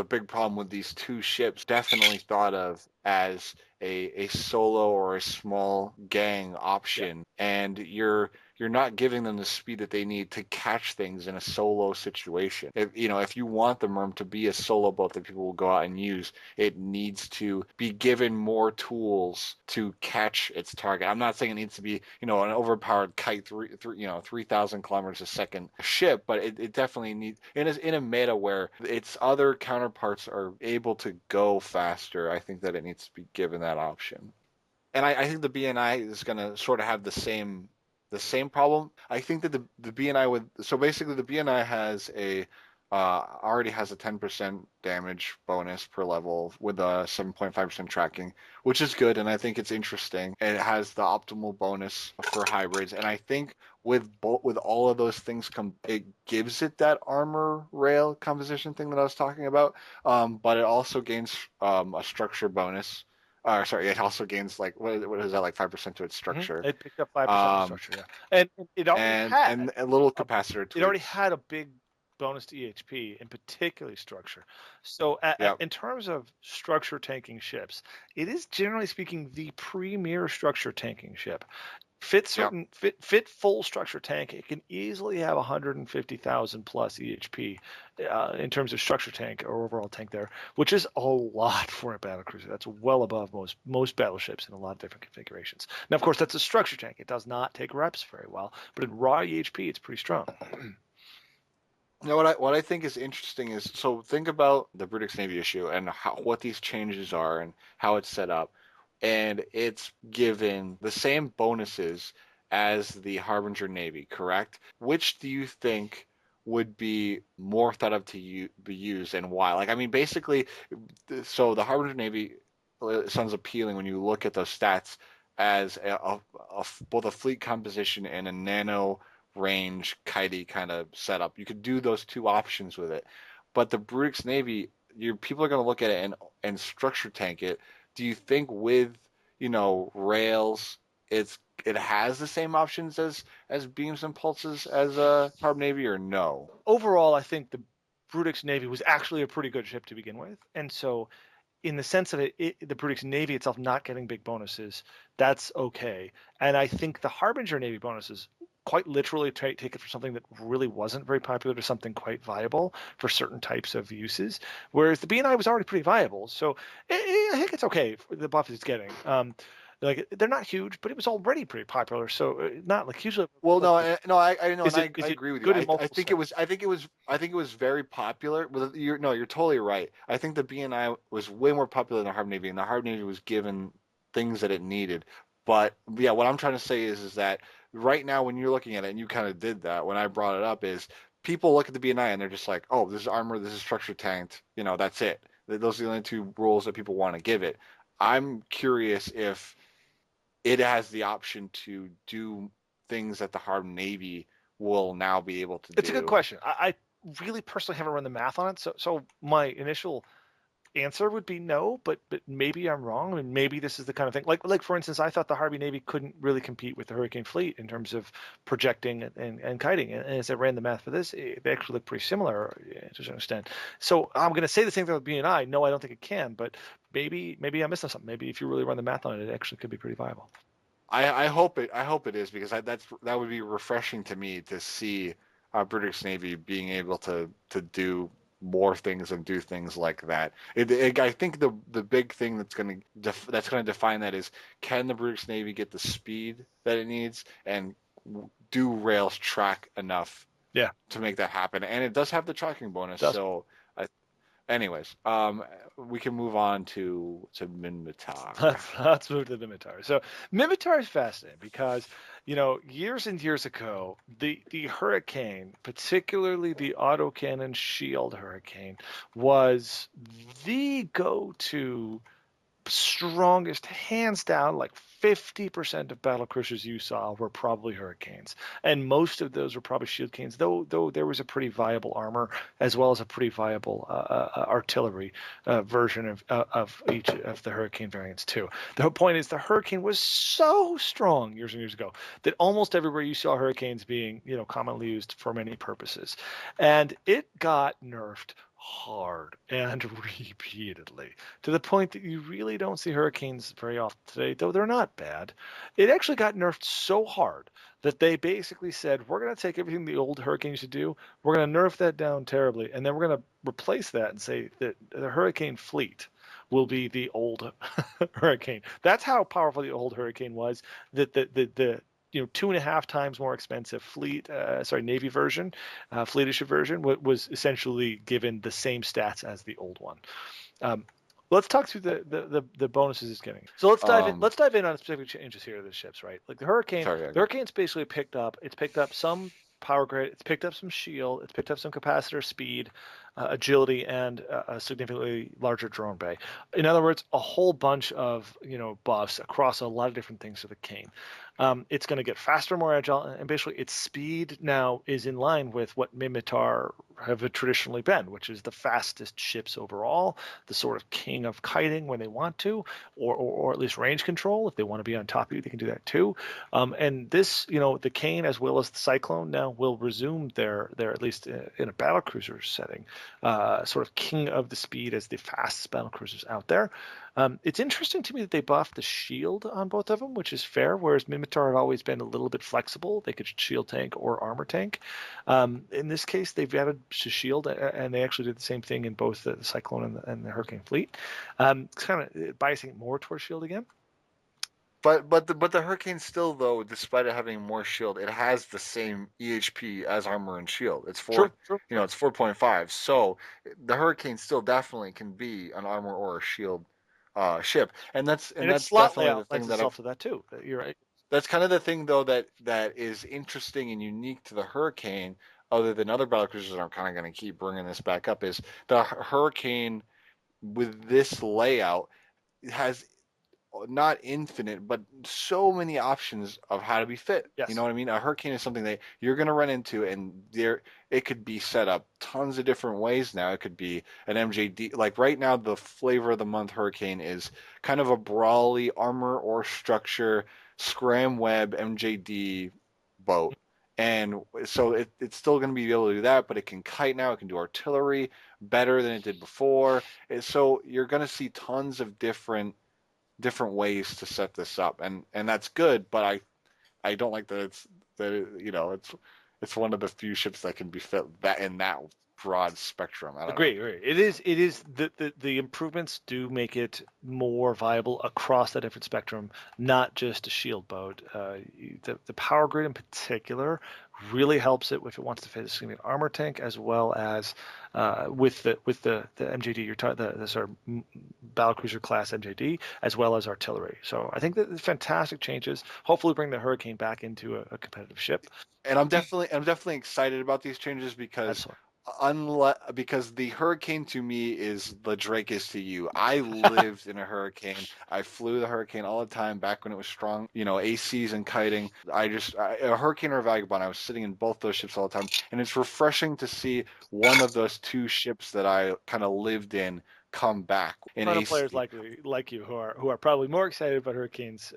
big problem with these two ships. Definitely thought of as a solo or a small gang Yep. option, and you're you're not giving them the speed that they need to catch things in a solo situation. If you want the Merm to be a solo boat that people will go out and use, it needs to be given more tools to catch its target. I'm not saying it needs to be, an overpowered kite, 3,000 kilometers a second ship, but it definitely needs, in a meta where its other counterparts are able to go faster. I think that it needs to be given that option. And I think the BNI is going to sort of have the same problem. I think that the BNI basically the BNI has already has a 10% damage bonus per level with a 7.5% tracking, which is good, and I think it's interesting. And it has the optimal bonus for hybrids, and I think with all of those things it gives it that armor rail composition thing that I was talking about. But it also gains a structure bonus. Sorry, it also gains what is that, like 5% to its structure. It picked up 5% of structure, yeah, and it already had and a little capacitor tweaks. It already had a big bonus to EHP, and particularly structure. So Yep. in terms of structure tanking ships, it is generally speaking the premier structure tanking ship. Fit full structure tank, it can easily have 150,000 plus EHP in terms of structure tank or overall tank there, which is a lot for a battlecruiser. That's well above most battleships in a lot of different configurations. Now, of course, that's a structure tank. It does not take reps very well, but in raw EHP, it's pretty strong. Now, what I think is interesting is, so think about the Brutix Navy issue and what these changes are and how it's set up. And it's given the same bonuses as the Harbinger Navy, correct? Which do you think would be more thought of to be used, and why? Like, I mean, basically, so the Harbinger Navy sounds appealing when you look at those stats as both a fleet composition and a nano range kitey kind of setup. You could do those two options with it. But the Brutix Navy, people are going to look at it and structure tank it. Do you think with rails, it has the same options as beams and pulses as a Harb Navy, or no? Overall, I think the Brutix Navy was actually a pretty good ship to begin with, and so in the sense of the Brutix Navy itself not getting big bonuses, that's okay. And I think the Harbinger Navy bonuses quite literally take it from something that really wasn't very popular to something quite viable for certain types of uses, whereas the BNI was already pretty viable. So I think it's okay for the buff it's getting. Like, they're not huge, but it was already pretty popular, so not like hugely. Well, I know, I agree with you. I think sense? I think it was very popular. You're totally right. I think the BNI was way more popular than the Harb Navy, and the Harb Navy was given things that it needed. But yeah, what I'm trying to say is that right now, when you're looking at it, and you kind of did that when I brought it up, is people look at the BNI and they're just like, oh, this is armor, this is structure tanked. That's it. Those are the only two rules that people want to give it. I'm curious if it has the option to do things that the Harb Navy will now be able to do. It's a good question. I really personally haven't run the math on it, so my initial answer would be no, but maybe I'm wrong. I mean, maybe this is the kind of thing, like for instance, I thought the Harby Navy couldn't really compete with the Hurricane fleet in terms of projecting and kiting, and as I ran the math for this, they actually look pretty similar to a certain extent. So I'm going to say the same thing with BNI. No, I don't think it can, but maybe I'm missing something. Maybe if you really run the math on it, it actually could be pretty viable. I hope it is, because that would be refreshing to me to see British Navy being able to do more things and do things like that. I think the big thing that's going to define that is, can the British Navy get the speed that it needs, and do rails track enough to make that happen? And it does have the tracking bonus. So anyways, we can move on to Minmatar. Let's move to the Minmatar. So Minmatar is fascinating because, years and years ago, the Hurricane, particularly the autocannon shield Hurricane, was the go-to strongest, hands down, like 50% of battle cruisers you saw were probably Hurricanes, and most of those were probably shield canes, though there was a pretty viable armor as well as a pretty viable artillery version of each of the Hurricane variants too. The whole point is the Hurricane was so strong years and years ago that almost everywhere you saw Hurricanes being commonly used for many purposes, and it got nerfed hard and repeatedly, to the point that you really don't see hurricanes very often today, though they're not bad. It actually got nerfed so hard that they basically said, we're going to take everything the old hurricane used to do, we're going to nerf that down terribly, and then we're going to replace that and say that the hurricane fleet will be the old hurricane. That's how powerful the old hurricane was. That the 2.5 times more expensive Navy version, fleet issue version, was essentially given the same stats as the old one. Um, let's talk through the bonuses it's getting. So let's dive in. Let's dive in on specific changes here to the ships, right? Like the Hurricane. Sorry, The Hurricane's basically picked up. It's picked up some power grid. It's picked up some shield. It's picked up some capacitor speed, agility, and a significantly larger drone bay. In other words, a whole bunch of buffs across a lot of different things to the Kane. It's going to get faster, more agile, and basically its speed now is in line with what Mimitar have traditionally been, which is the fastest ships overall, the sort of king of kiting when they want to, or at least range control. If they want to be on top of you, they can do that too. And this, the Kane as well as the Cyclone now will resume their at least in a battlecruiser setting, sort of king of the speed as the fastest battlecruisers out there. It's interesting to me that they buffed the shield on both of them, which is fair, whereas Mimitar had always been a little bit flexible. They could shield tank or armor tank. In this case, they've added to shield, and they actually did the same thing in both the Cyclone and the Hurricane fleet. It's kind of biasing more towards shield again. But the Hurricane still, though, despite it having more shield, it has the same EHP as armor and shield. It's True. it's 4.5. So the Hurricane still definitely can be an armor or a shield ship, and that's Its slot definitely the layout thing lends that itself to that too. You're right. that's kind of the thing though that is interesting and unique to the Hurricane, other than other battlecruisers that are kind of going to keep bringing this back up, is the Hurricane with this layout has not infinite, but so many options of how to be fit. Yes. You know what I mean? A Hurricane is something that you're going to run into, and it could be set up tons of different ways now. It could be an MJD. Like right now, the flavor of the month Hurricane is kind of a brawly armor or structure scram web MJD boat. And so it's still going to be able to do that, but it can kite now. It can do artillery better than it did before. And so you're going to see tons of different ways to set this up, and that's good, but I don't like that it's one of the few ships that can be fit that in that broad spectrum. I don't know. Agree. It is the improvements do make it more viable across that different spectrum, not just a shield boat. The power grid in particular really helps it if it wants to fit a significant armor tank, as well as with the MJD, the sort of battlecruiser class MJD, as well as artillery. So I think that the fantastic changes. Hopefully, bring the Hurricane back into a competitive ship. And I'm definitely excited about these changes because the Hurricane to me is the Drake is to you. I lived in a Hurricane. I flew the Hurricane all the time back when it was strong, ACs and kiting. A Hurricane or a Vagabond, I was sitting in both those ships all the time, and it's refreshing to see one of those two ships that I kind of lived in come back in ton of AC. players like you who are probably more excited about Hurricanes,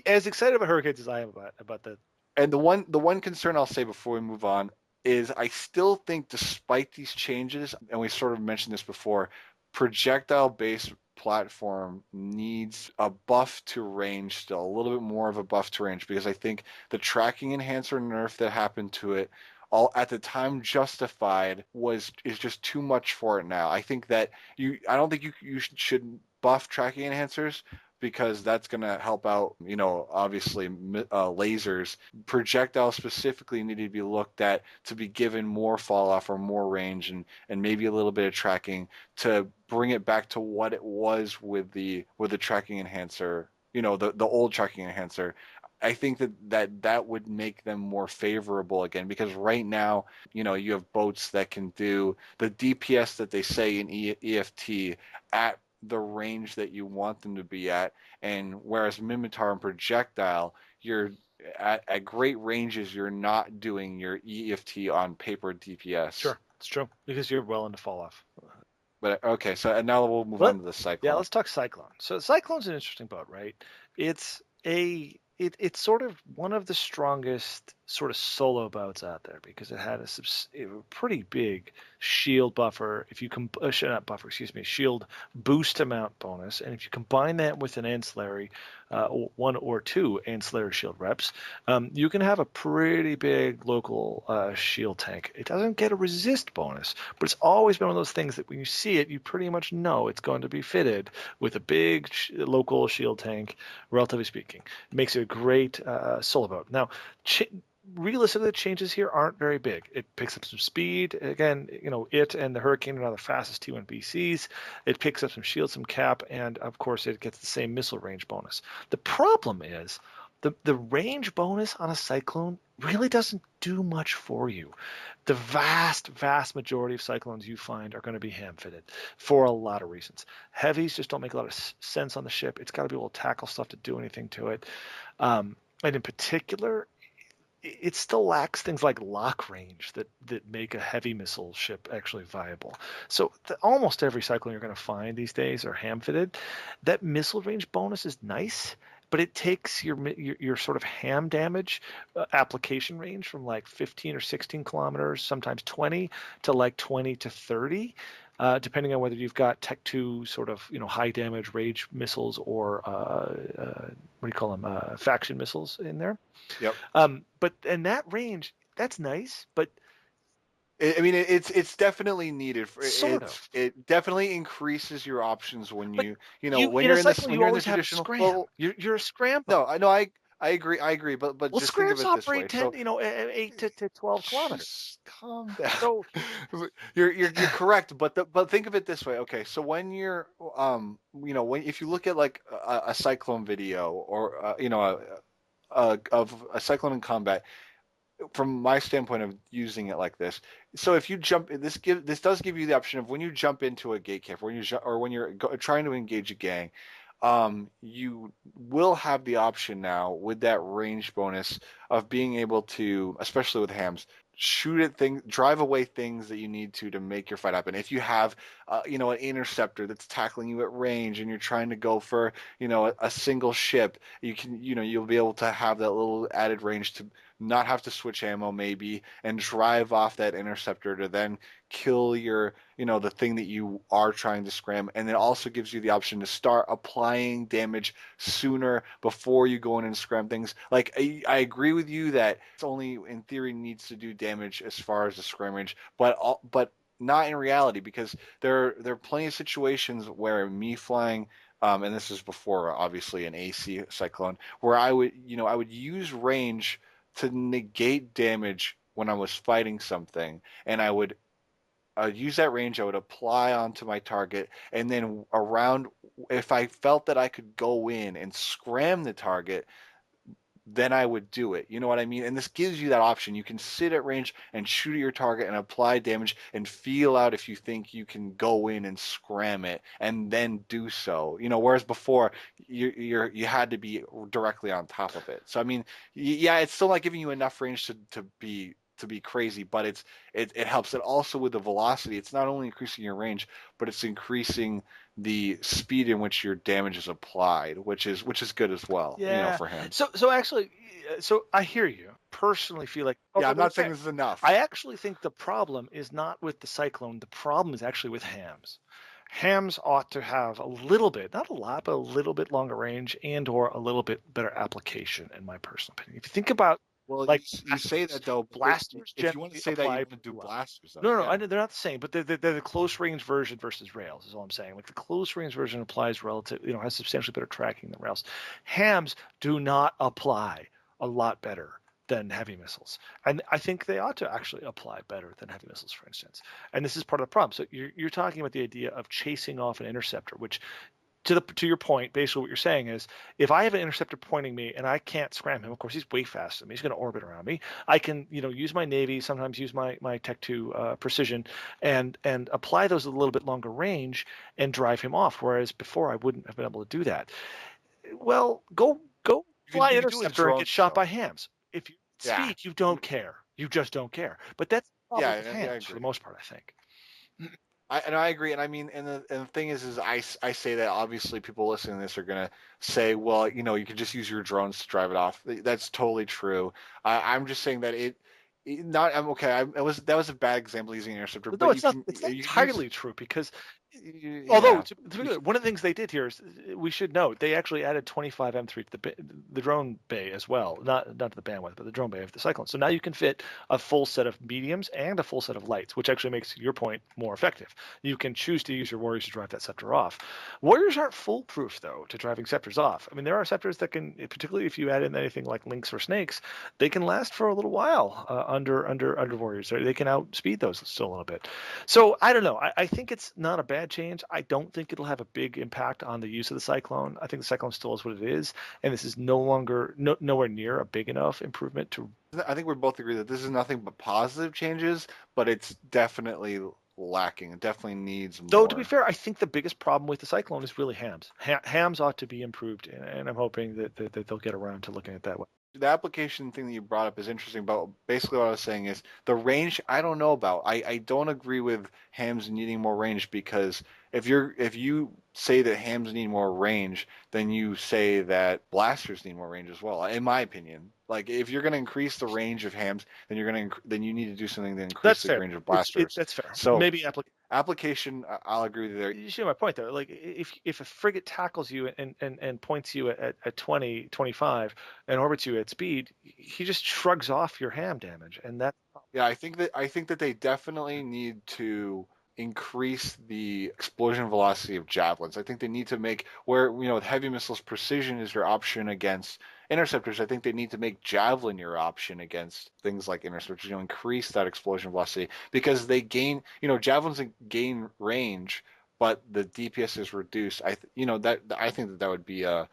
as excited about Hurricanes as I am about the. And the one concern I'll say before we move on is I still think, despite these changes, and we sort of mentioned this before, projectile-based platform needs a buff to range still, a little bit more of a buff to range, because I think the tracking enhancer nerf that happened to it all at the time justified is just too much for it now. I think that I don't think you should buff tracking enhancers, because that's going to help out, obviously lasers. Projectiles specifically need to be looked at to be given more fall off or more range, and maybe a little bit of tracking to bring it back to what it was with the tracking enhancer, the old tracking enhancer. I think that would make them more favorable again, because right now, you have boats that can do the DPS that they say in EFT at the range that you want them to be at, and whereas Mimitar and Projectile, you're at great ranges, you're not doing your EFT on paper DPS. Sure, it's true, because you're well into fall off. But okay, so and now we'll move on to the Cyclone. Yeah, let's talk Cyclone. So Cyclone's an interesting boat, right? It's sort of one of the strongest sort of solo boats out there because it had a pretty big shield buffer. If you not buffer, excuse me, shield boost amount bonus, and if you combine that with an ancillary, one or two ancillary shield reps, you can have a pretty big local shield tank. It doesn't get a resist bonus, but it's always been one of those things that when you see it, you pretty much know it's going to be fitted with a big local shield tank, relatively speaking. It makes it a great solo boat. Now, realistically, the changes here aren't very big. It picks up some speed. Again, it and the Hurricane are now the fastest T1 BCs. It picks up some shield, some cap, and of course, it gets the same missile range bonus. The problem is the range bonus on a Cyclone really doesn't do much for you. The vast majority of Cyclones you find are going to be ham-fitted for a lot of reasons. Heavies just don't make a lot of sense on the ship. It's got to be able to tackle stuff to do anything to it. And in particular, it still lacks things like lock range that make a heavy missile ship actually viable. So almost every Cyclone you're going to find these days are ham-fitted. That missile range bonus is nice, but it takes your sort of ham damage application range from like 15 or 16 kilometers, sometimes 20, to like 20 to 30. Depending on whether you've got Tech 2 sort of high damage rage missiles or what do you call them, faction missiles in there. Yep. But in that range, that's nice, but I mean, it's definitely needed. Sort of. It definitely increases your options when But when in you're a in this cycle, when you you're in the always have a traditional. scram. Well, You're a scram no, boat. I agree, but Well, just think of scrams it this way. operate 10, So 8 to 12 kilometers. just calm down. So You're correct, but think of it this way. Okay, so when you're when if you look at like a Cyclone video or of a Cyclone in combat, from my standpoint of using it like this. So if you jump, this does give you the option of when you jump into a gate camp, when you're trying to engage a gang, you will have the option now with that range bonus of being able to, especially with hams, shoot at things, drive away things that you need to make your fight happen. If you have, an interceptor that's tackling you at range and you're trying to go for, a single ship, you can, you'll be able to have that little added range to not have to switch ammo maybe and drive off that interceptor to then kill your the thing that you are trying to scram, and it also gives you the option to start applying damage sooner before you go in and scram things. Like I agree with you that it's only in theory needs to do damage as far as the scram range, but not in reality, because there are plenty of situations where me flying and this is before obviously an AC Cyclone, where I would use range to negate damage when I was fighting something, and I would use that range. I would apply onto my target, and then around, if I felt that I could go in and scram the target, then I would do it. You know what I mean? And this gives you that option. You can sit at range and shoot at your target and apply damage and feel out if you think you can go in and scram it and then do so. Whereas before you had to be directly on top of it. So I mean, yeah, it's still not giving you enough range to be crazy, but it helps. It also with the velocity. It's not only increasing your range, but it's increasing the speed in which your damage is applied, which is good as well. yeah. For him. So actually, so I hear you. Personally, feel like Yeah, I'm not saying this is enough. I actually think the problem is not with the Cyclone. The problem is actually with hams. Hams ought to have a little bit, not a lot, but a little bit longer range and or a little bit better application, in my personal opinion. If you think about Well, like you say that though. blasters, If you want to say that, you want to do blasters. Though, no, yeah. they're not the same, but they're the close range version versus rails is all I'm saying. Like the close range version applies relative, has substantially better tracking than rails. Hams do not apply a lot better than heavy missiles, and I think they ought to actually apply better than heavy missiles, for instance. And this is part of the problem. So you're talking about the idea of chasing off an interceptor, which to your point, basically what you're saying is if I have an interceptor pointing me and I can't scram him, of course he's way faster than me. He's going to orbit around me. I can, use my Navy, sometimes use my Tech 2 precision and apply those at a little bit longer range and drive him off. Whereas before I wouldn't have been able to do that. Well, go fly interceptor and get shot by hams. If you speed, you don't care. You just don't care. But that's the problem with hams for the most part, I think. I agree, and I mean, and the thing is I say that obviously people listening to this are gonna say, well, you can just use your drones to drive it off. That's totally true. I'm just saying that not I'm okay. That was a bad example using interceptor, No, but it's not. It's not you can use entirely true because although yeah. to be clear, one of the things they did here is we should note they actually added 25 M3 to the drone bay as well, not to the bandwidth, but the drone bay of the Cyclone. So now you can fit a full set of mediums and a full set of lights, which actually makes your point more effective. You can choose to use your Warriors to drive that scepter off. Warriors aren't foolproof though to driving scepters off. I mean, there are scepters that can, particularly if you add in anything like Lynx or Snakes, they can last for a little while under Warriors. They can outspeed those still a little bit. So I don't know. I think it's not a bad change. I don't think it'll have a big impact on the use of the Cyclone. I think the Cyclone still is what it is, and this is nowhere near a big enough improvement to. I think we both agree that this is nothing but positive changes, but it's definitely lacking. It definitely needs Though to be more. fair, I think the biggest problem with the Cyclone is really hams. Hams ought to be improved, and I'm hoping that they'll get around to looking at that way. The application thing that you brought up is interesting, but basically what I was saying is the range I don't know about. I don't agree with hams needing more range because if you say that hams need more range, then you say that blasters need more range as well, in my opinion. Like if you're going to increase the range of hams, then you need to do something to increase That's the fair. range of blasters. That's fair. So Maybe application, I'll agree with you there. you see my point though. Like if a frigate tackles you and points you at 20, 25 and orbits you at speed, he just shrugs off your ham damage, and that. Yeah, I think that they definitely need to increase the explosion velocity of javelins. I think they need to make where with heavy missiles precision is your option against interceptors. I think they need to make javelin your option against things like interceptors. Increase that explosion velocity because they gain javelins gain range, but the DPS is reduced. I think that would be a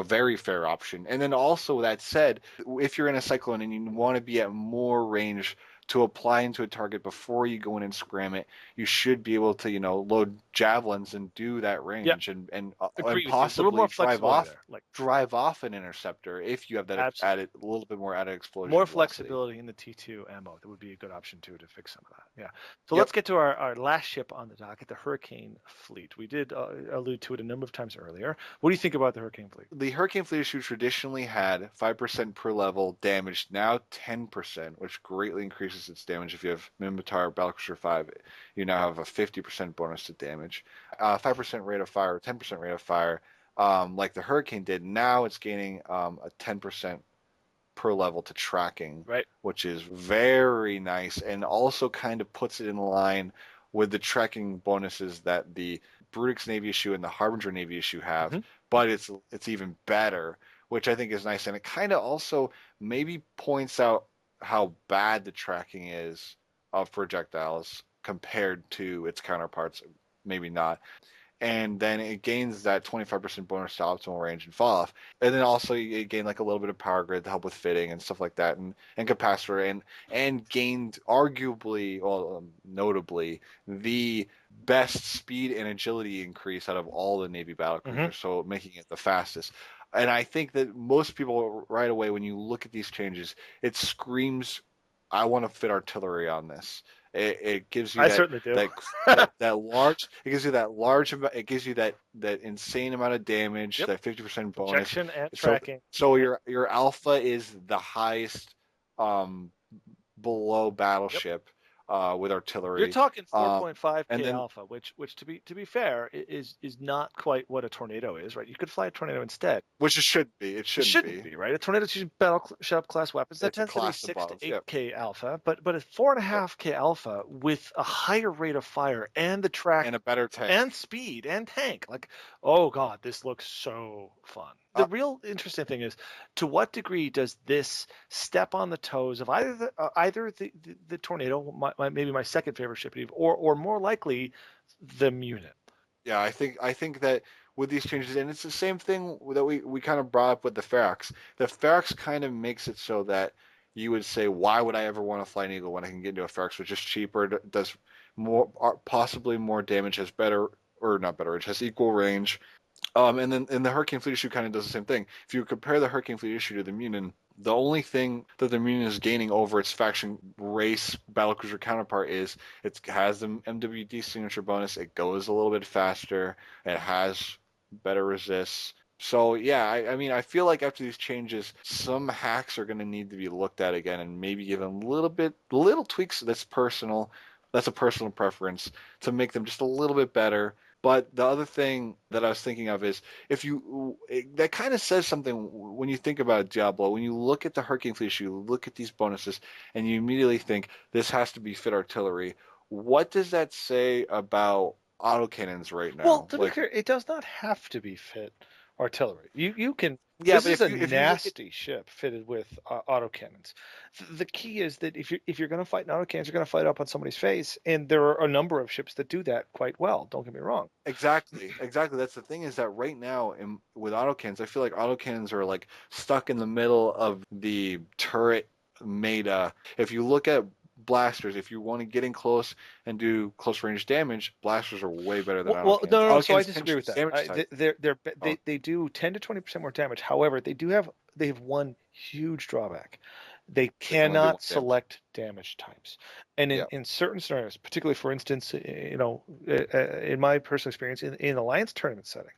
very fair option. And then also that said, if you're in a cyclone and you want to be at more range to apply into a target before you go in and scram it, you should be able to, load javelins and do that Yeah, range and agree with you. A little more possibly flexibility there. Like drive off an interceptor if you have that absolutely. added a little bit more added explosion More velocity. flexibility in the T2 ammo. That would be a good option too to fix some of that. Yeah. So let's Yep. get to our last ship on the docket, the Hurricane fleet. We did allude to it a number of times earlier. What do you think about the Hurricane fleet? The Hurricane fleet issue traditionally had 5% per level damage, now 10%, which greatly increases its damage. If you have Minmatar Battlecruiser 5, you now have a 50% bonus to damage. 5% rate of fire, 10% rate of fire, like the Hurricane did. Now it's gaining a 10% per level to tracking, Right. which is very nice and also kind of puts it in line with the tracking bonuses that the Brutix Navy issue and the Harbinger Navy issue have, Mm-hmm. but it's even better, which I think is nice. And it kind of also maybe points out how bad the tracking is of projectiles compared to its counterparts. Maybe not, and then it gains that 25% bonus to optimal range and fall off. And then also you gain like a little bit of power grid to help with fitting and stuff like that, and capacitor, and gained arguably, well, notably, the best speed and agility increase out of all the Navy Mm-hmm. battlecruisers, so making it the fastest. And I think that most people right away, when you look at these changes, it screams, I want to fit artillery on this. It gives you I certainly do. that large. It gives you that large amount. It gives you that insane amount of damage. Yep. That 50% bonus. Projection and So tracking. so your alpha is the highest um, below Yep. battleship with You're artillery. talking Um, 4.5K and then alpha, which to be fair is not quite what a tornado is, right? You could fly a tornado instead. which it should be. It It shouldn't shouldn't be. be, right? A tornado's using battleship class weapons. That It's a tends to be class 6 to above. Yep. 8K alpha, but a 4.5K alpha with a higher rate of fire and the track And a better tank. and speed and tank. Like, oh god, this looks so fun. The real interesting thing is, to what degree does this step on the toes of either the tornado, maybe my second favorite ship, or more likely the Munich? Yeah, I think that with these changes, and it's the same thing that we kind of brought up with the Ferox. The Ferox kind of makes it so that you would say, why would I ever want to fly an Eagle when I can get into a Ferox, which is cheaper, does more, possibly more damage, has better, or not better, it has equal range. And then the Hurricane Fleet issue kind of does the same thing. If you compare the Hurricane Fleet issue to the Munin, The only thing that the Munin is gaining over its faction race battlecruiser counterpart is it has the MWD signature bonus. It goes a little bit faster. It has better resists. So yeah, I mean, I feel like after these changes, some hacks are going to need to be looked at again, and maybe given a little tweaks. That's personal. That's a personal preference to make them just a little bit better. But the other thing that I was thinking of is that kind of says something when you think about Diablo. When you look at the Hurricane Fleet issue, you look at these bonuses, and you immediately think this has to be fit artillery. What does that say about autocannons right Well, now? to be Like, clear, it does not have to be fit artillery. You can. yeah, This but is a if you look at nasty ship fitted with autocannons. The key is that if you're going to fight an autocannons, you're going to fight up on somebody's face, and there are a number of ships that do that quite well. Don't get me wrong. exactly, that's the thing is that right now with autocannons, I feel like autocannons are like stuck in the middle of the turret meta. If you look at blasters, if you want to get in close and do close range damage, blasters are way better than Well, no, autocannons. no, no. So I Autocannons can disagree with choose that. damage type. Oh, They do 10 to 20% more damage. However, they have one huge drawback. They they can only do one cannot damage. select damage types. And Yeah. in certain scenarios, particularly for instance, in my personal experience in alliance tournament setting,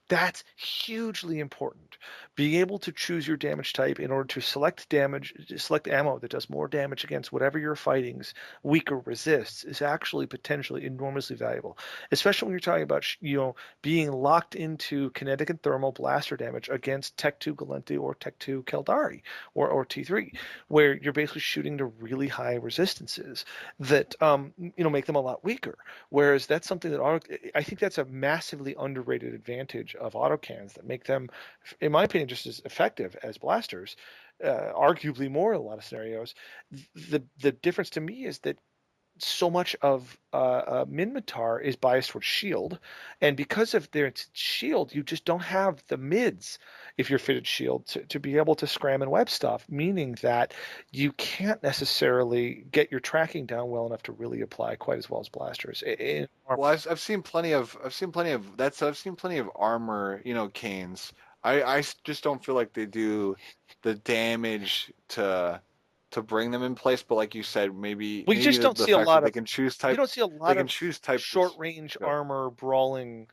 that's hugely important. Being able to choose your damage type in order to select ammo that does more damage against whatever you're fighting's weaker resists is actually potentially enormously valuable, especially when you're talking about being locked into kinetic and thermal blaster damage against Tech 2 Galenti or Tech 2 Keldari or T3, where you're basically shooting to really high resistances that make them a lot weaker. Whereas that's something that I think that's a massively underrated advantage of autocannons that make them, in my opinion, just as effective as blasters, arguably more in a lot of scenarios. The difference to me is that so much of Minmatar is biased towards shield, and because of their shield, you just don't have the mids if you're fitted shield to be able to scram and web stuff, meaning that you can't necessarily get your tracking down well enough to really apply quite as well as blasters. Well, I've seen plenty of armor, canes. Just don't feel like they do the damage to bring them in place. But like you said, maybe We maybe just don't the see a fact that lot of they you don't see a lot can of choose types short is range good. armor brawling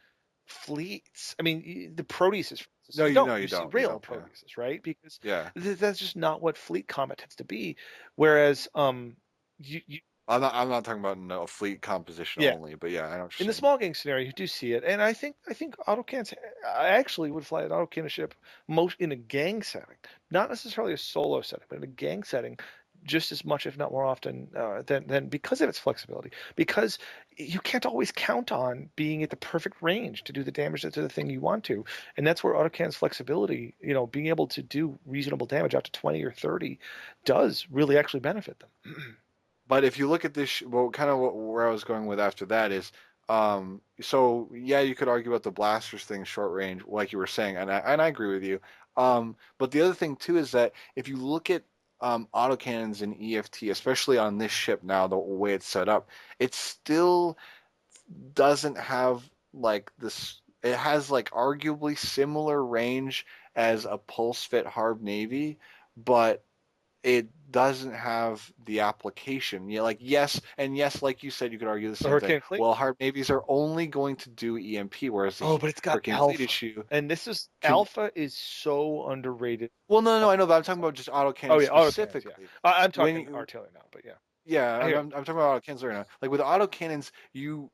fleets. I mean, the Proteuses, for instance, No, you don't. You you see don't, you rail don't. Yeah, Proteuses, right? Because yeah. that's just not what fleet combat tends to be. Whereas, you I'm not talking about no fleet composition yeah, only, but yeah, I know what in you're the saying. small gang scenario, you do see it, and I think autocans. I actually would fly an autocannon ship most in a gang setting, not necessarily a solo setting, but in a gang setting, just as much, if not more often, than because of its flexibility. Because you can't always count on being at the perfect range to do the damage to the thing you want to, and that's where autocan's flexibility, being able to do reasonable damage out to 20 or 30, does really actually benefit them. But if you look at this, well, kind of where I was going with after that is, so yeah, you could argue about the blasters thing, short range, like you were saying, and I agree with you. But the other thing too is that if you look at autocannons and EFT, especially on this ship now, the way it's set up, it still doesn't have like this. It has like arguably similar range as a pulse fit Harb Navy, but it doesn't have the application. Like yes, and yes, like you said, you could argue the The same thing. Hurricane fleet. Well, hard navies are only going to do EMP, whereas the Oh, but it's got Hurricane Fleet alpha. issue And this is can. alpha is so underrated. Well, no, I know, but I'm talking about just Oh autocannons yeah, autocannons, yeah. specifically. I'm When talking you, artillery now, but yeah. yeah, I hear you. I'm talking about autocannons right now. Like with autocannons, you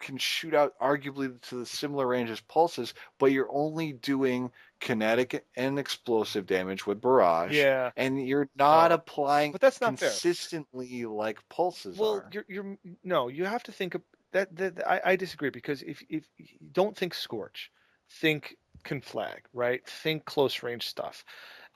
can shoot out arguably to the similar range as pulses, but you're only doing kinetic and explosive damage with barrage, Yeah. and you're not No. applying But that's not fair. consistently like pulses Well, are. you're no, you have to think of that I disagree because if don't think Scorch, think Conflag, right? Think close range stuff.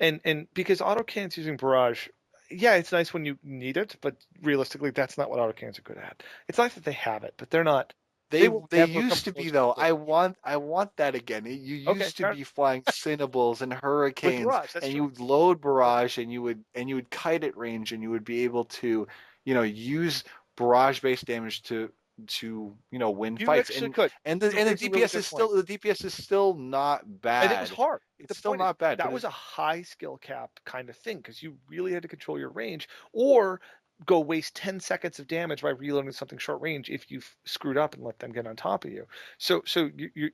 And because autocannons using barrage, yeah, it's nice when you need it, but realistically that's not what autocannons are good at. It's nice that they have it, but they will They never come used to be close though. to. I want that again. You Okay, used to fair. be flying Cinnables and With Hurricanes, barrage, that's and true. you would load Yeah. barrage, and you would kite at range, and you would be able to, use barrage based damage to to win You fights. actually could. And You the raise a really DPS good is point. still not And it was bad. hard. It's The still point is not bad, that but was it's a high skill cap kind of thing because you really had to control your range or go waste 10 seconds of damage by reloading something short range if you've screwed up and let them get on top of you. So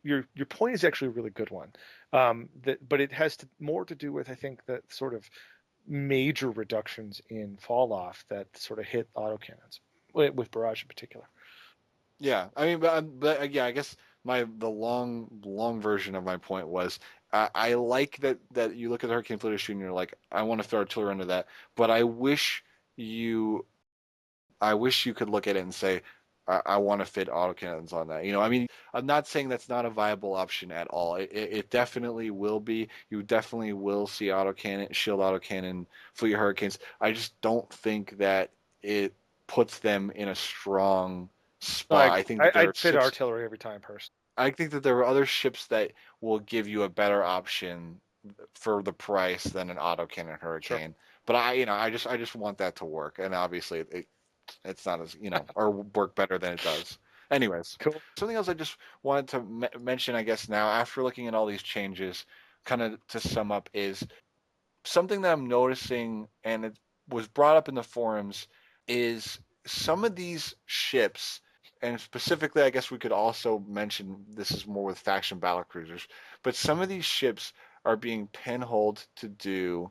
your point is actually a really good one. But it has more to do with, I think, that sort of major reductions in fall off that sort of hit autocannons with Barrage in particular. yeah. I mean, but yeah, I guess the long version of my point was I like that you look at the Hurricane Fluid issue and you're like, I want to throw artillery into that, but you I wish you could look at it and say, I want to fit autocannons on that. I mean, I'm not saying that's not a viable option at all. It definitely will be. You definitely will see autocannon, shield autocannon, fleet hurricanes. I just don't think that it puts them in a strong No, I spot. I agree. think that there are I'd fit ships. artillery every time, personally. I think that there are other ships that will give you a better option for the price than an autocannon Sure. hurricane. But I just want that to work, and obviously it's not as or work better than it does. Anyways, Cool. something else I just wanted to mention, I guess now after looking at all these changes, kind of to sum up, is something that I'm noticing, and it was brought up in the forums, is some of these ships, and specifically, I guess we could also mention this is more with faction battlecruisers, but some of these ships are being pinholed to do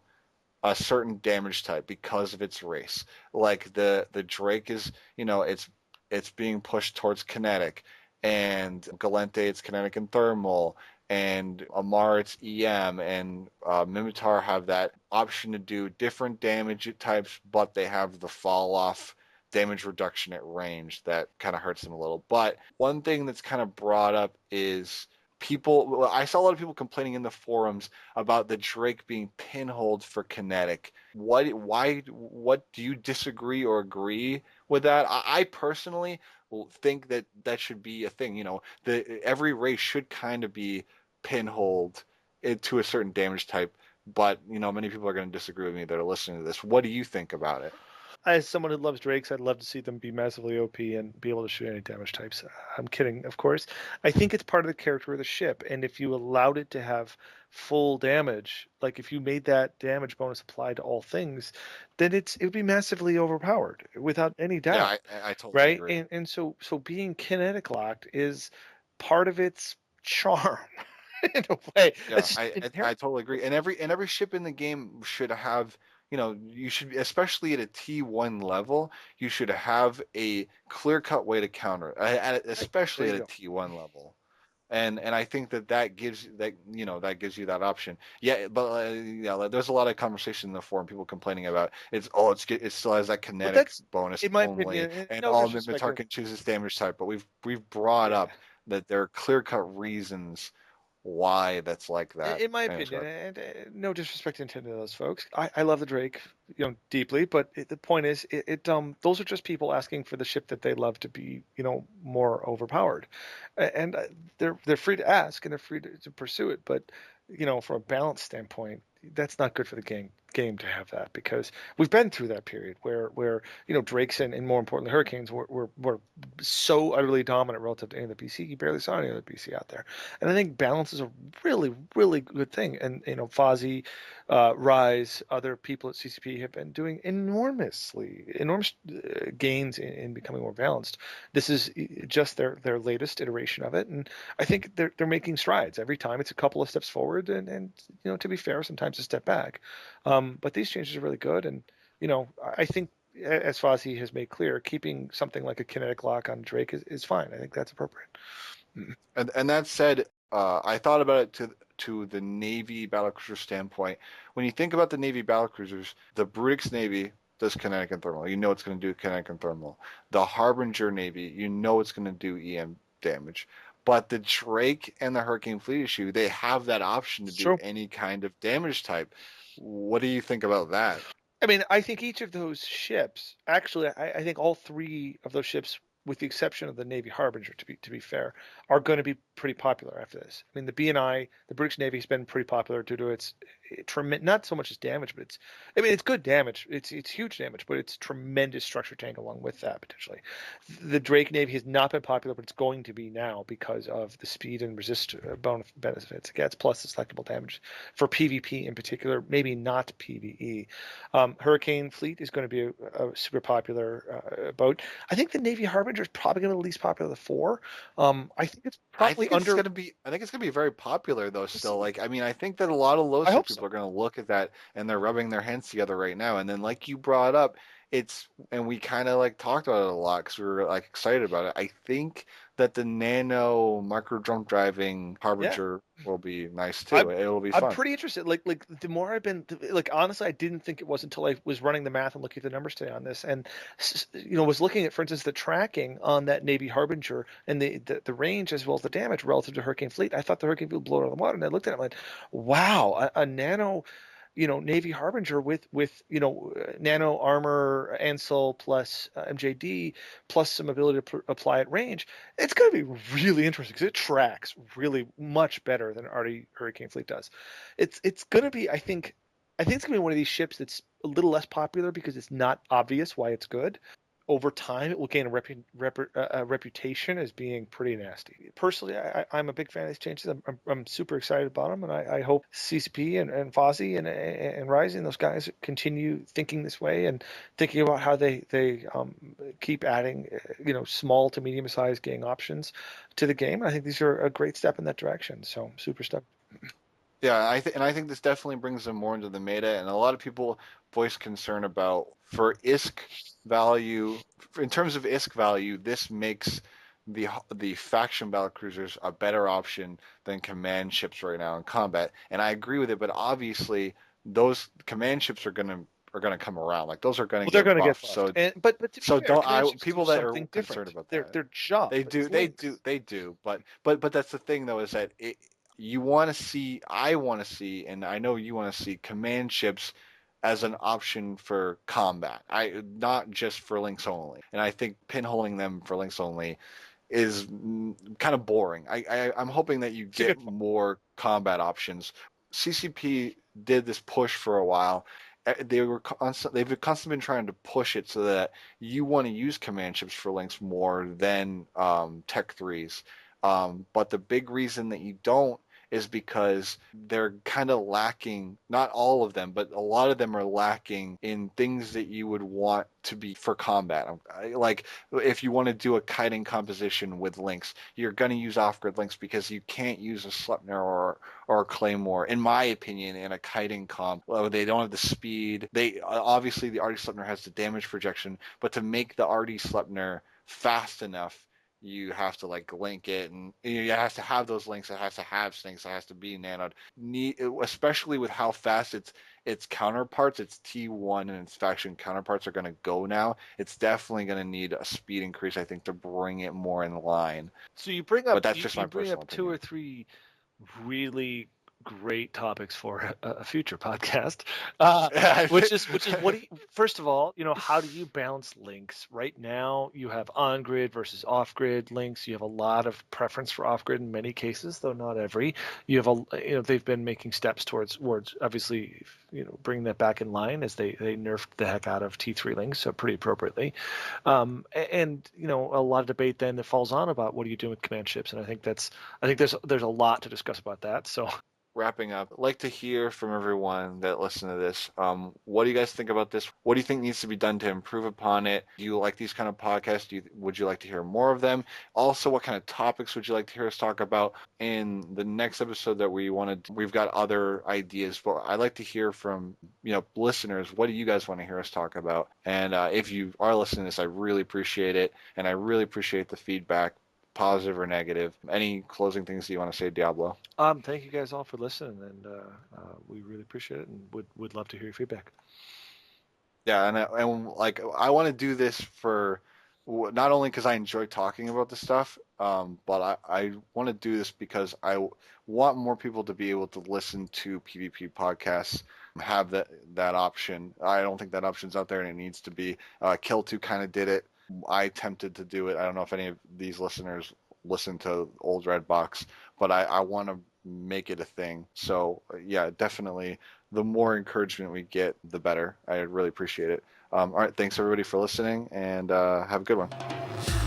a certain damage type because of its race. Like the Drake is, it's being pushed towards kinetic, and Galente it's kinetic and thermal, and Amar it's EM, and Mimitar have that option to do different damage types, but they have the fall off damage reduction at range that kind of hurts them a little. But one thing that's kind of brought up is I saw a lot of people complaining in the forums about the Drake being pinholed for kinetic. What do you disagree or agree with that? I personally think that that should be a thing. Every race should kind of be pinholed to a certain damage type, but many people are going to disagree with me that are listening to this. What do you think about it? As someone who loves Drakes, I'd love to see them be massively OP and be able to shoot any damage types. I'm kidding, of course. I think it's part of the character of the ship, and if you allowed it to have full damage, like if you made that damage bonus apply to all things, then it would be massively overpowered without any Yeah, doubt, I totally right? agree. And so being kinetic locked is part of its charm in a way. Yeah, That's just I inherent. totally agree. And every ship in the game should have, you should, especially at a T1 level, you should have a clear-cut way to counter, Right. There especially you at a go. T1 level. And I think that gives you that option. Yeah, but yeah, like, there's a lot of conversation in the forum, people complaining about it still has that But kinetic that's, bonus in my only, opinion, and no all disrespect. Minotaur can choose its damage type. But we've brought Yeah. up that there are clear-cut reasons why that's like that. In my Anyways, opinion, and no disrespect intended to those folks, I love the Drake, deeply. But the point is, those are just people asking for the ship that they love to be, more overpowered, and they're free to ask and they're free to pursue it. But from a balance standpoint, that's not good for the game to have that because we've been through that period where Drakes and more importantly Hurricanes were so utterly dominant relative to any of the BC. You barely saw any other BC out there. And I think balance is a really, really good thing. And Fozzie, Rise, other people at CCP have been doing enormous gains in becoming more balanced. This is just their latest iteration of it, and I think they're making strides every time. It's a couple of steps forward, and to be fair, sometimes a step back. But these changes are really good, and I think. As Fozzie has made clear, keeping something like a kinetic lock on Drake is fine. I think that's appropriate. and that said, I thought about it to the Navy battlecruiser standpoint. When you think about the Navy battlecruisers, the Brutix Navy does kinetic and thermal. You know it's going to do kinetic and thermal. The Harbinger Navy, you know it's going to do EM damage. But the Drake and the Hurricane Fleet issue, they have that option to It's do true. any kind of damage type. What do you think about that? I mean, I think each of those ships, actually, I think all three of those ships with the exception of the Navy Harbinger, to be fair, are going to be pretty popular after this. I mean, the BNI, the British Navy, has been pretty popular due to its tremendous, not so much as damage, but it's good damage. It's huge damage, but it's tremendous structure tank along with that potentially. The Drake Navy has not been popular, but it's going to be now because of the speed and resist benefits it gets, plus the selectable damage for PvP in particular, maybe not PvE. Hurricane Fleet is going to be a super popular boat. I think the Navy Harbinger is probably going to be the least popular of the four. I think it's probably under. I think it's gonna be very popular though. Still, like I mean, I think that a lot of low I sec hope people so. are gonna look at that and they're rubbing their hands together right now. And then, like you brought up, and we kind of like talked about it a lot because we were like excited about it. I think that the nano micro jump driving Yeah. Harbinger will be nice too. I'm It'll be I'm fun. pretty interested. Like the more I've been like honestly, I didn't think it was until I was running the math and looking at the numbers today on this, and was looking at, for instance, the tracking on that Navy Harbinger and the range as well as the damage relative to Hurricane Fleet. I thought the Hurricane Fleet would blow it out of the water, and I looked at it and went, wow, a nano Navy Harbinger with nano armor, Ansel plus MJD plus some ability to apply at range. It's going to be really interesting because it tracks really much better than already Hurricane Fleet does. It's going to be, I think it's going to be one of these ships that's a little less popular because it's not obvious why it's good. Over time, it will gain a reputation as being pretty nasty. Personally, I'm a big fan of these changes. I'm super excited about them, and I hope CCP and Fozzie and Rising, those guys continue thinking this way and thinking about how they keep adding small to medium sized gang options to the game. I think these are a great step in that direction. So super stoked. Yeah, I think this definitely brings them more into the meta, and a lot of people voice concern about for ISK value. In terms of ISK value, this makes the faction battle cruisers a better option than command ships right now in combat, and I agree with it. But obviously, those command ships are gonna come around. Like those are gonna Well, they're get going to get buffed. buffed, and but to be fair, Don't I command ships do people that are something concerned different. about Their that. their job They is do, links. they do. But that's the thing though is that you want to see, I want to see, and I know you want to see command ships as an option for combat. I not just for links only. And I think pinholing them for links only is kind of boring. I'm hoping that you It's a get good point. more combat options. CCP did this push for a while. They've constantly been trying to push it so that you want to use command ships for links more than Tech 3s. But the big reason that you don't is because they're kind of lacking, not all of them, but a lot of them are lacking in things that you would want to be for combat. Like if you want to do a kiting composition with links, you're going to use off-grid links because you can't use a Sleipnir or a Claymore, in my opinion, in a kiting comp. Well, they don't have the speed. They obviously the Artie Sleipnir has the damage projection, but to make the Artie Sleipnir fast enough, you have to like link it, and it has to have those links. It has to have things. It has to be nanoed. Especially with how fast its counterparts, its T1 and its faction counterparts are going to go now. It's definitely going to need a speed increase, I think, to bring it more in line. So you bring up But that's just you my bring personal up two opinion. or three really great topics for a future podcast. Which is what do you, first of all, how do you balance links? Right now, you have on-grid versus off-grid links. You have a lot of preference for off-grid in many cases, though not every. You have they've been making steps towards obviously bringing that back in line as they nerfed the heck out of T3 links, so pretty appropriately. And a lot of debate then that falls on about what do you do with command ships, and I think there's a lot to discuss about that. So Wrapping up, I'd like to hear from everyone that listen to this. What do you guys think about this? What do you think needs to be done to improve upon it? Do you like these kind of podcasts? Would you like to hear more of them? Also, what kind of topics would you like to hear us talk about in the next episode that we've got other ideas, but I'd like to hear from, listeners. What do you guys want to hear us talk about? And if you are listening to this, I really appreciate it. And I really appreciate the feedback, positive or negative. Any closing things that you want to say, Diablo? thank you guys all for listening, and we really appreciate it, and would love to hear your feedback. Yeah, and like I want to do this for not only because I enjoy talking about this stuff, but I want to do this because I want more people to be able to listen to PvP podcasts, have that option. I don't think that option's out there, and it needs to be. Kill2 kind of did it. I tempted to do it. I don't know if any of these listeners listen to old Redbox, but I want to make it a thing. So yeah, definitely the more encouragement we get, the better. I really appreciate it. All right, thanks everybody for listening, and have a good one.